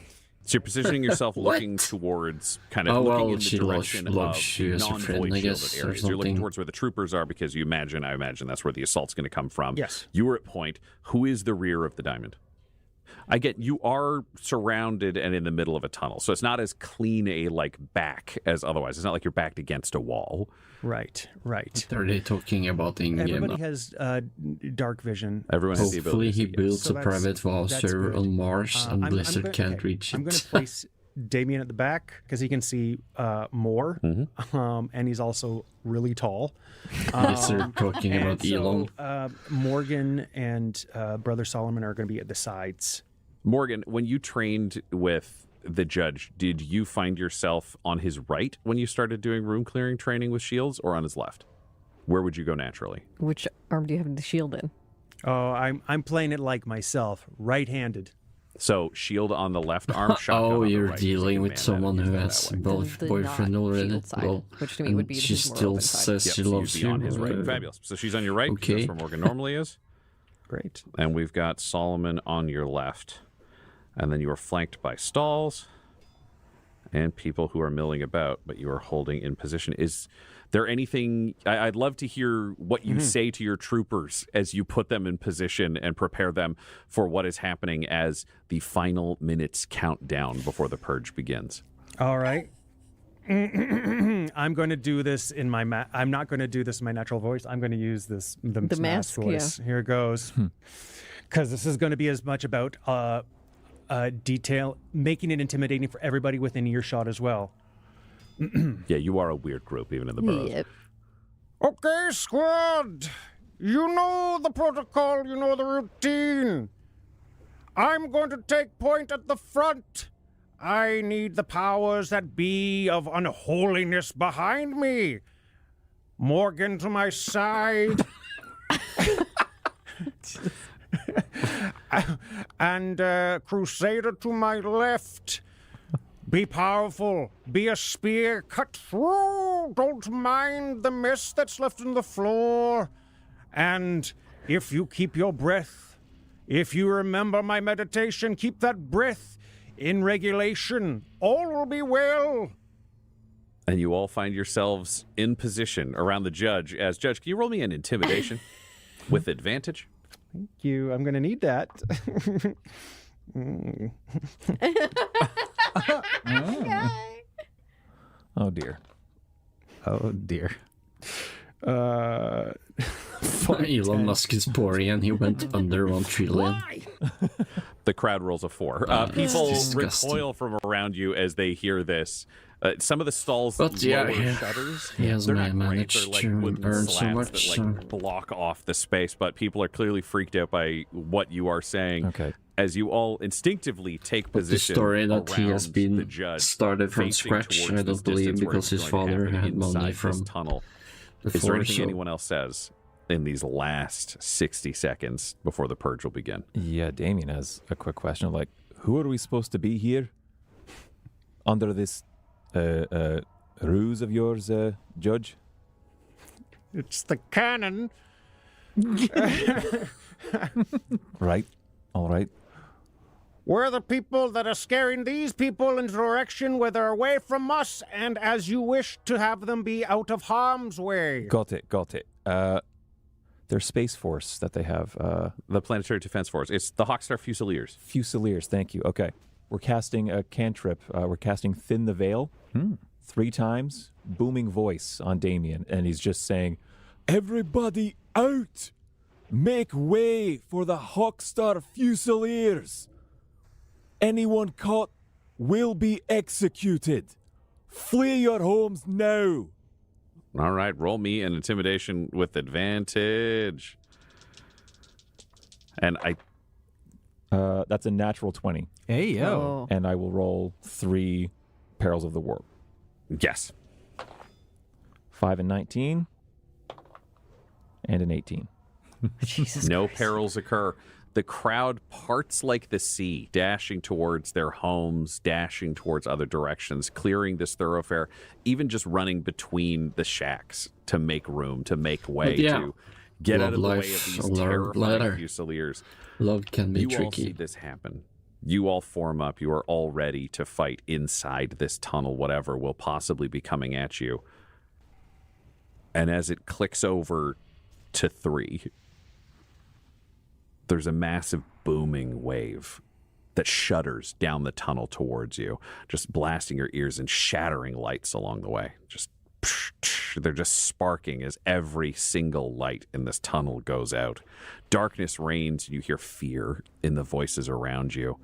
you're positioning yourself looking towards kind of looking in the direction of non-void shielded areas. You're looking towards where the troopers are because I imagine that's where the assault's going to come from. Yes. You were at point. Who is the rear of the diamond? I get you are surrounded and in the middle of a tunnel, so it's not as clean a back as otherwise. It's not like you're backed against a wall. Right. What are they talking about in game? Everybody has dark vision. Everyone has the ability. Hopefully he builds So a private WoW server good. on Mars and Blizzard can't reach it. I'm going to place Damien at the back because he can see more, and he's also really tall. Yes, they're talking about Elon. Morgan and Brother Solomon are going to be at the sides. Morgan, when you trained with the judge, did you find yourself on his right when you started doing room clearing training with shields, or on his left? Where would you go naturally? Which arm do you have the shield in? Oh, I'm playing it like myself, right-handed. So shield on the left arm, shotgun on the you're right. dealing with someone who has both The boyfriend not already. shield side, Well, which to me would be she his more still open side. says she So loves you'd be you. on his right. Fabulous. So she's on your right. Okay. That's where Morgan normally is. Great. And we've got Solomon on your left. And then you are flanked by stalls and people who are milling about, but you are holding in position. Is there anything... I'd love to hear what you say to your troopers as you put them in position and prepare them for what is happening as the final minutes count down before the purge begins. All right. I'm going to do this in my... I'm not going to do this in my natural voice. I'm going to use the mask voice. yeah. Here goes. Because this is going to be as much about detail, making it intimidating for everybody within earshot as well. Yeah, you are a weird group, even in the burrows. Yep. Okay, squad. You know the protocol, you know the routine. I'm going to take point at the front. I need the powers that be of unholiness behind me. Morgan to my side. And Crusader to my left. Be powerful. Be a spear. Cut through. Don't mind the mess that's left in the floor. And if you keep your breath, if you remember my meditation, keep that breath in regulation. All will be well. And you all find yourselves in position around the judge. As judge, can you roll me an intimidation with advantage? Thank you. I'm going to need that. Oh, dear. Oh dear. Elon Musk is boring and he went under 1 trillion. The crowd rolls a 4. People recoil from around you as they hear this. Some of the stalls lower shutters. He has They're not great. managed They're like to wooden earn so slats much. that block off the space, but people are clearly freaked out by what you are saying. Okay. As you all instinctively take The position story that he has around been the judge, started from facing scratch, towards I this don't believe, distance where because it's his going to father happen had money inside this from tunnel. Is there before, anything so anyone else says in these last 60 seconds before the purge will begin? Yeah, Damien has a quick question. Like, who are we supposed to be here? Under this ruse of yours, Judge? It's the canon. Right. All right. We're the people that are scaring these people into a direction where they're away from us, and as you wish to have them be out of harm's way. Got it. Their Space Force that they have. The Planetary Defense Force. It's the Hawkstar Fusiliers. Fusiliers, thank you. Okay. We're casting a cantrip. We're casting Thin the Veil 3 times. Booming voice on Damien. And he's just saying, "Everybody out! Make way for the Hawkstar Fusiliers! Anyone caught will be executed. Flee your homes now." All right, roll me an intimidation with advantage. And That's a natural 20. Hey, yo. Oh. And I will roll 3 Perils of the Warp. yes. 5 and 19. And an 18. Jesus No Christ. perils occur. The crowd parts like the sea, dashing towards their homes, dashing towards other directions, clearing this thoroughfare, even just running between the shacks to make room, to make way, to get out of the way of these terrifying Fusiliers. Love can be You all see tricky. this happen. You all form up. You are all ready to fight inside this tunnel, whatever will possibly be coming at you. And as it clicks over to 3, there's a massive booming wave that shudders down the tunnel towards you, just blasting your ears and shattering lights along the way. They're just sparking as every single light in this tunnel goes out. Darkness reigns, and you hear fear in the voices around you.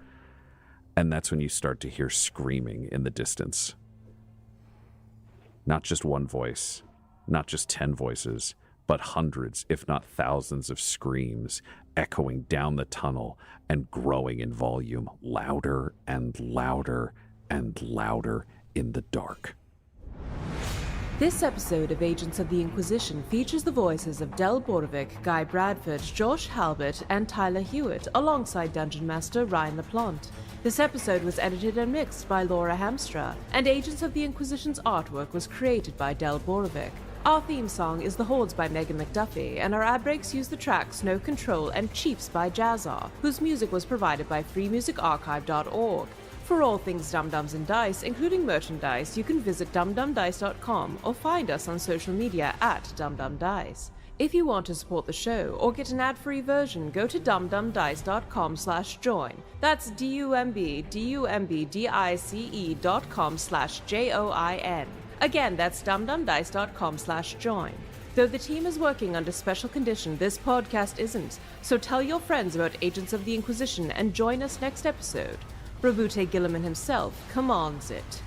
And that's when you start to hear screaming in the distance. Not just one voice, not just 10 voices, but hundreds, if not thousands of screams echoing down the tunnel and growing in volume, louder and louder and louder in the dark. This episode of Agents of the Inquisition features the voices of Del Borovic, Guy Bradford, Josh Halbert, and Tyler Hewitt, alongside Dungeon Master Ryan LaPlante. This episode was edited and mixed by Laura Hamstra, and Agents of the Inquisition's artwork was created by Del Borovic. Our theme song is The Hordes by Megan McDuffie, and our ad breaks use the tracks No Control and Chiefs by Jazzar, whose music was provided by freemusicarchive.org. For all things Dum-Dums and Dice, including merchandise, you can visit dumdumdice.com or find us on social media at dumdumdice. If you want to support the show or get an ad-free version, go to dumdumdice.com/join. That's dumbdice.com/join. Again, that's dumdumdice.com/join. Though the team is working under special condition, this podcast isn't. So tell your friends about Agents of the Inquisition and join us next episode. Rabute Gilliman himself commands it.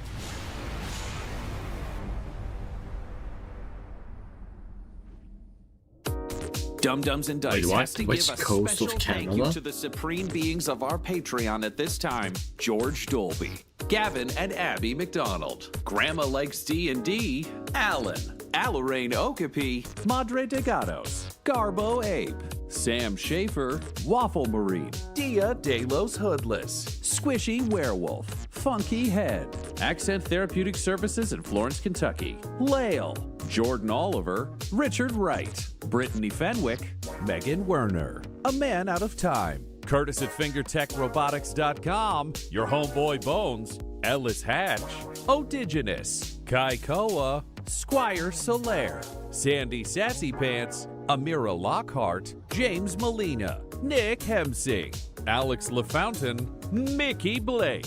Dum-Dums and Dice Wait, what? has to Which give a coast of special thank you Canada? to the supreme beings of our Patreon at this time, George Dolby, Gavin and Abby McDonald, Grandma Likes D&D, Alan, Alarain Okapi, Madre de Gatos, Garbo Ape, Sam Schaefer, Waffle Marine, Dia De Los Hoodless, Squishy Werewolf, Funky Head, Accent Therapeutic Services in Florence, Kentucky, Lale, Jordan Oliver, Richard Wright, Brittany Fenwick, Megan Werner, A Man Out of Time, Curtis at FingerTechRobotics.com, Your Homeboy Bones, Ellis Hatch, Odigenous, Kai Koa, Squire Solaire, Sandy Sassy Pants, Amira Lockhart, James Molina, Nick Hemsing, Alex LaFountain, Mickey Blake,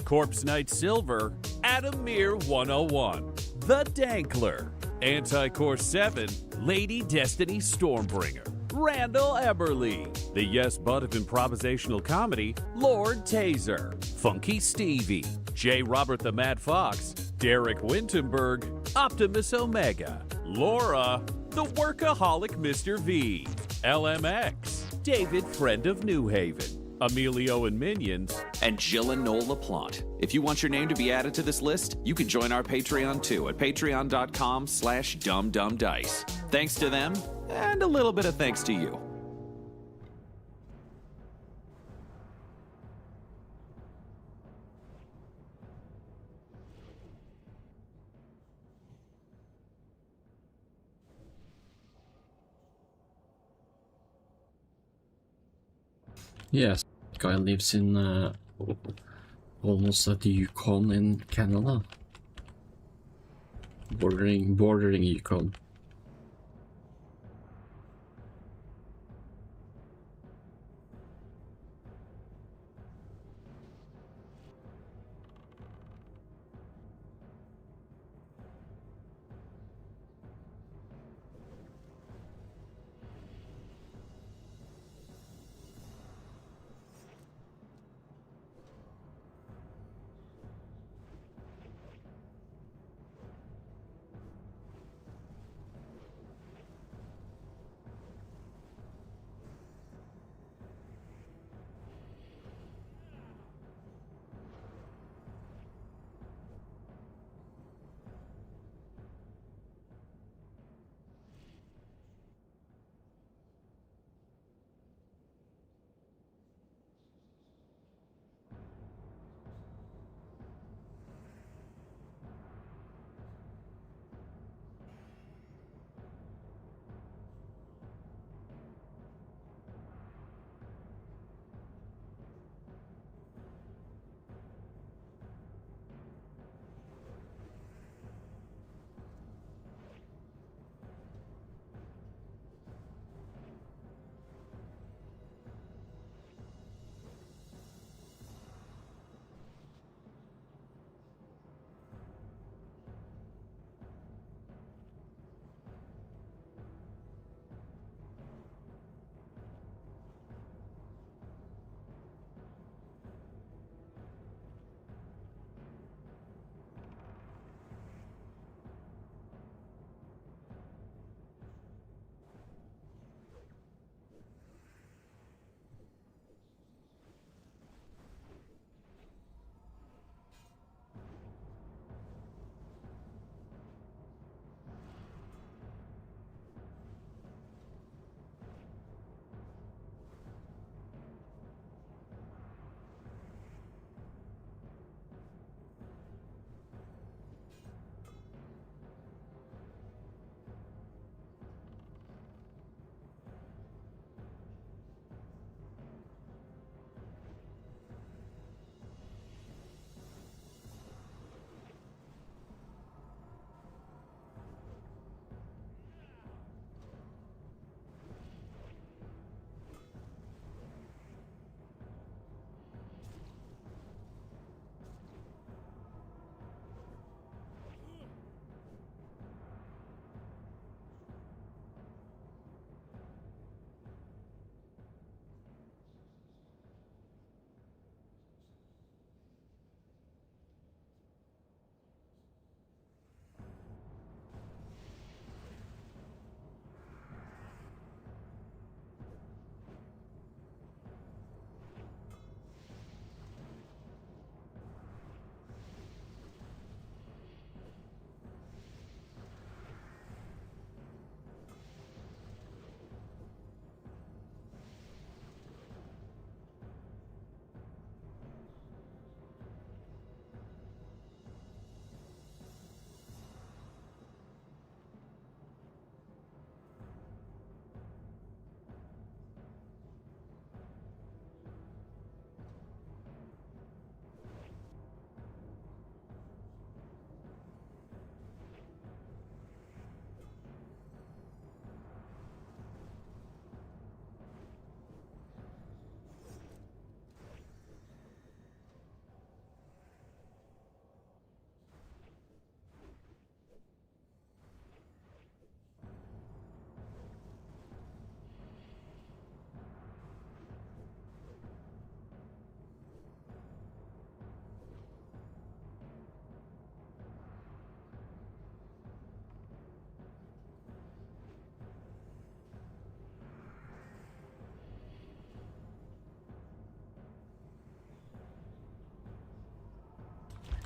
Corpse Knight Silver, Adamir 101, The Dankler, Anti-Core 7, Lady Destiny Stormbringer, Randall Eberly, the yes butt of improvisational comedy, Lord Taser, Funky Stevie, J. Robert the Mad Fox, Derek Wintenberg, Optimus Omega, Laura, the Workaholic Mr. V, LMX, David Friend of New Haven, Emilio and Minions, and Jill and Noel LaPlante. If you want your name to be added to this list, you can join our Patreon too at patreon.com/dumbdumbdice. Thanks to them, and a little bit of thanks to you. Yes, guy lives in almost at the Yukon in Canada. Bordering Yukon.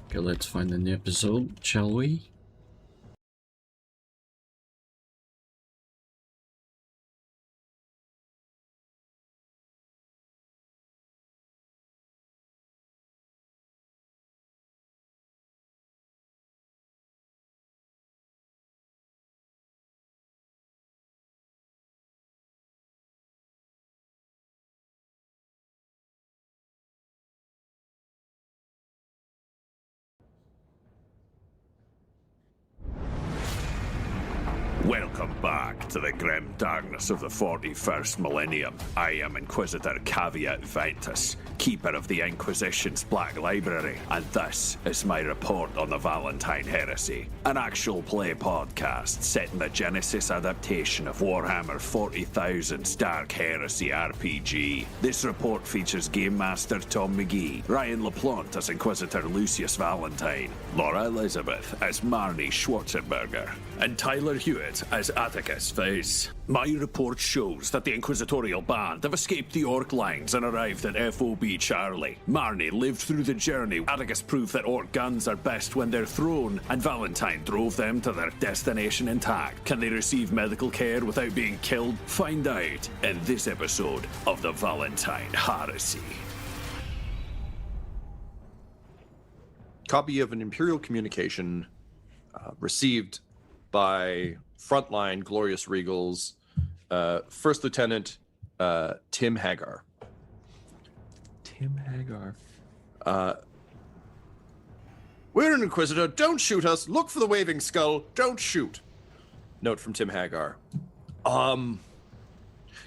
Okay, let's find an episode, shall we? Welcome back to the grim darkness of the 41st millennium. I am Inquisitor Caveat Ventus, keeper of the Inquisition's Black Library, and this is my report on the Valentine Heresy, an actual play podcast set in the Genesis adaptation of Warhammer 40,000's Dark Heresy RPG. This report features Game Master Tom McGee, Ryan LaPlante as Inquisitor Lucius Valentine, Laura Elizabeth as Marnie Schwarzenberger, and Tyler Hewitt as Atticus Face. My report shows that the Inquisitorial Band have escaped the Orc lines and arrived at FOB Charlie. Marnie lived through the journey. Atticus proved that Orc guns are best when they're thrown, and Valentine drove them to their destination intact. Can they receive medical care without being killed? Find out in this episode of the Valentine Heresy. Copy of an Imperial communication received by frontline Glorious Regals, First Lieutenant Tim Hagar. Tim Hagar. We're an Inquisitor. Don't shoot us. Look for the waving skull. Don't shoot. Note from Tim Hagar.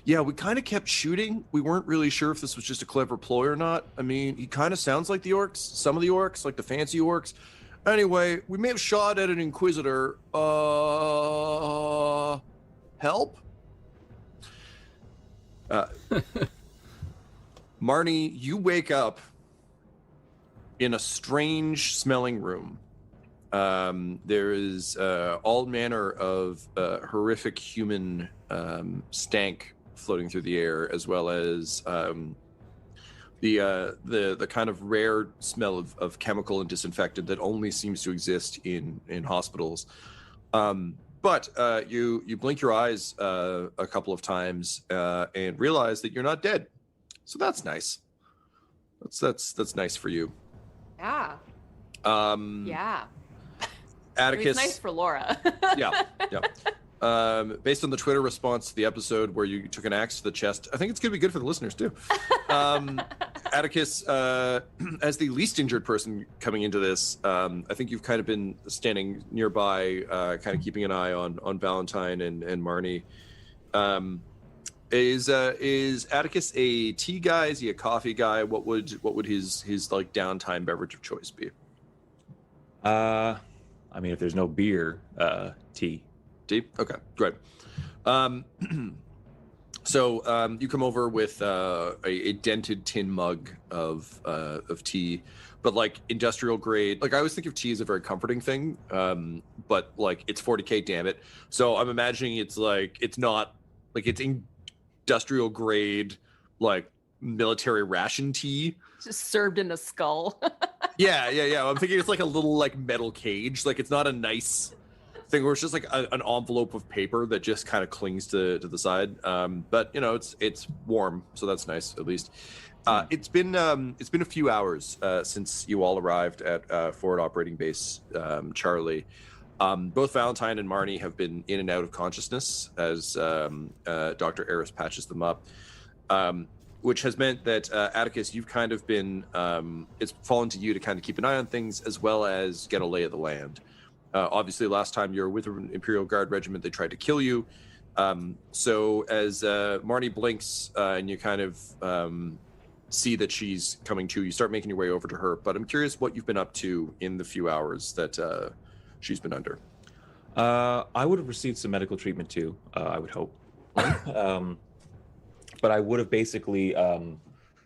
Yeah, we kind of kept shooting. We weren't really sure if this was just a clever ploy or not. I mean, he kind of sounds like the orcs. Some of the orcs, like the fancy orcs. Anyway, we may have shot at an Inquisitor. Help? Marnie, you wake up in a strange smelling room. There is all manner of horrific human stank floating through the air, as well as the kind of rare smell of chemical and disinfectant that only seems to exist in hospitals. But you blink your eyes a couple of times and realize that you're not dead. So that's nice. That's nice for you. Yeah. Yeah. Atticus. It's nice for Laura. Yeah. Based on the Twitter response to the episode where you took an axe to the chest, I think it's going to be good for the listeners too. Atticus, as the least injured person coming into this, I think you've kind of been standing nearby, kind of keeping an eye on Valentine and Marnie. Is Atticus a tea guy? Is he a coffee guy? What would his like downtime beverage of choice be? I mean, if there's no beer, tea. Okay, great. So you come over with a dented tin mug of tea, but like industrial grade. Like I always think of tea as a very comforting thing, but like it's 40K, damn it. So I'm imagining it's not like it's industrial grade, like military ration tea. Just served in a skull. Yeah. I'm thinking it's like a little like metal cage. Like it's not a nice thing where it's just like an envelope of paper that just kind of clings to the side. But you know, it's warm, so that's nice at least. It's been a few hours since you all arrived at Forward Operating Base Charlie. Both Valentine and Marnie have been in and out of consciousness as Dr. Eris patches them up, which has meant that Atticus, you've kind of been it's fallen to you to kind of keep an eye on things as well as get a lay of the land. Obviously, last time you were with an Imperial Guard regiment, they tried to kill you. So as Marnie blinks and you kind of see that she's coming to, you start making your way over to her. But I'm curious what you've been up to in the few hours that she's been under. I would have received some medical treatment too, I would hope. But I would have basically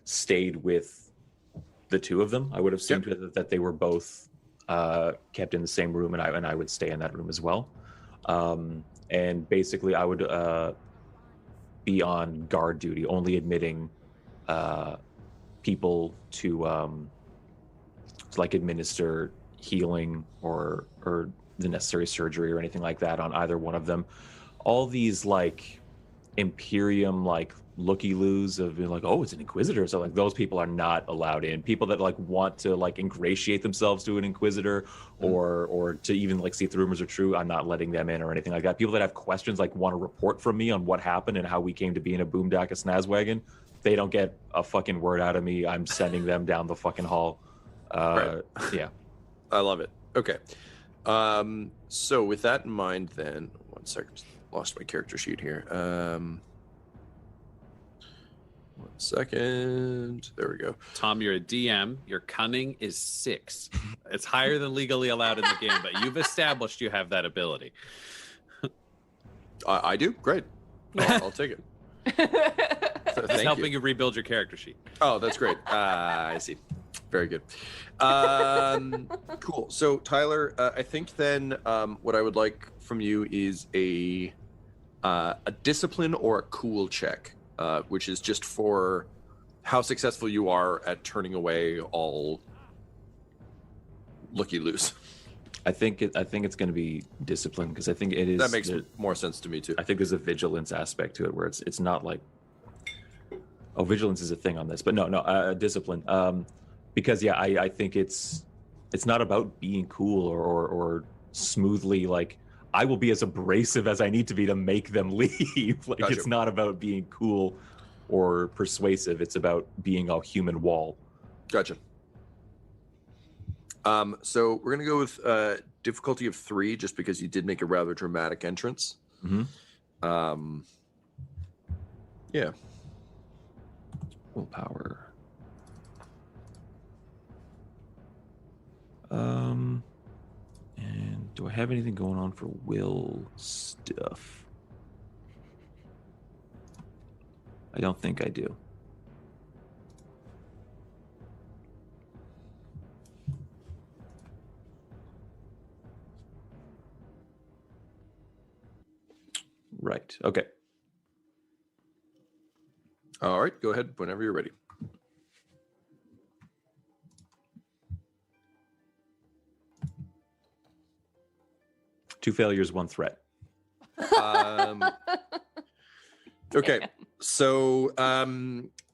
stayed with the two of them. I would have seen to it that they were both kept in the same room, and I would stay in that room as well. And basically, I would be on guard duty, only admitting people to like administer healing or the necessary surgery or anything like that on either one of them. All these like Imperium like looky-loos of being like, oh, it's an Inquisitor, so like those people are not allowed in. People that like want to like ingratiate themselves to an Inquisitor or to even like see if the rumors are true, I'm not letting them in or anything like that. People that have questions, like want to report from me on what happened and how we came to be in a boomdack a snazwagon, they don't get a fucking word out of me. I'm sending them down the fucking hall. Right. Yeah. I love it. Okay. So with that in mind, then 1 second, lost my character sheet here. 1 second. There we go. Tom, you're a DM. Your cunning is 6. It's higher than legally allowed in the game, but you've established you have that ability. I do. Great. I'll take it. It's helping you rebuild your character sheet. Oh, that's great. I see. Very good. Cool. So, Tyler, I think then what I would like from you is a discipline or a cool check, which is just for how successful you are at turning away all looky-loos. I think it's going to be discipline because I think it is. That makes more sense to me too. I think there's a vigilance aspect to it where it's not like, oh, vigilance is a thing on this, but no, discipline. Because yeah, I think it's not about being cool or smoothly like I will be as abrasive as I need to be to make them leave. Like Gotcha. It's not about being cool or persuasive. It's about being a human wall. Gotcha. So we're gonna go with difficulty of 3, just because you did make a rather dramatic entrance. Mm-hmm. Yeah. Willpower. And do I have anything going on for will stuff? I don't think I do. Right. Okay. All right. Go ahead whenever you're ready. Two failures, 1 threat. Okay. So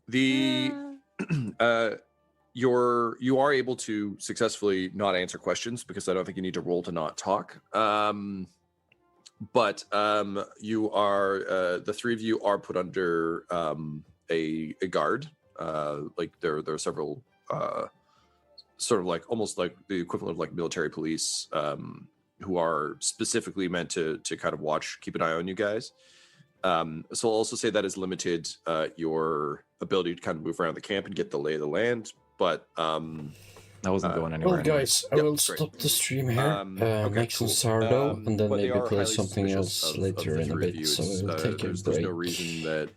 the you are able to successfully not answer questions because I don't think you need to roll to not talk. But you are the 3 of you are put under a guard. Like there are several sort of like almost like the equivalent of like military police who are specifically meant to kind of keep an eye on you guys. So I'll also say that has limited your ability to kind of move around the camp and get the lay of the land. But I wasn't going anywhere. Well, guys, I will stop the stream here, make some sourdough, and then but they maybe are play highly something suspicious else of later the in a 3 of bit, you. so we'll take a There's break. no reason that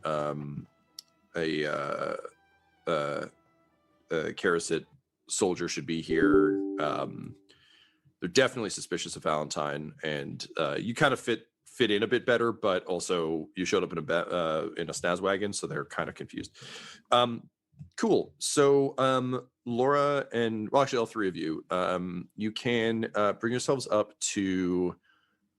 a Karasit soldier should be here. They're definitely suspicious of Valentine, and you kind of fit in a bit better, but also you showed up in a snazwagon, so they're kind of confused. Cool. So Laura and, well, actually all 3 of you, you can bring yourselves up to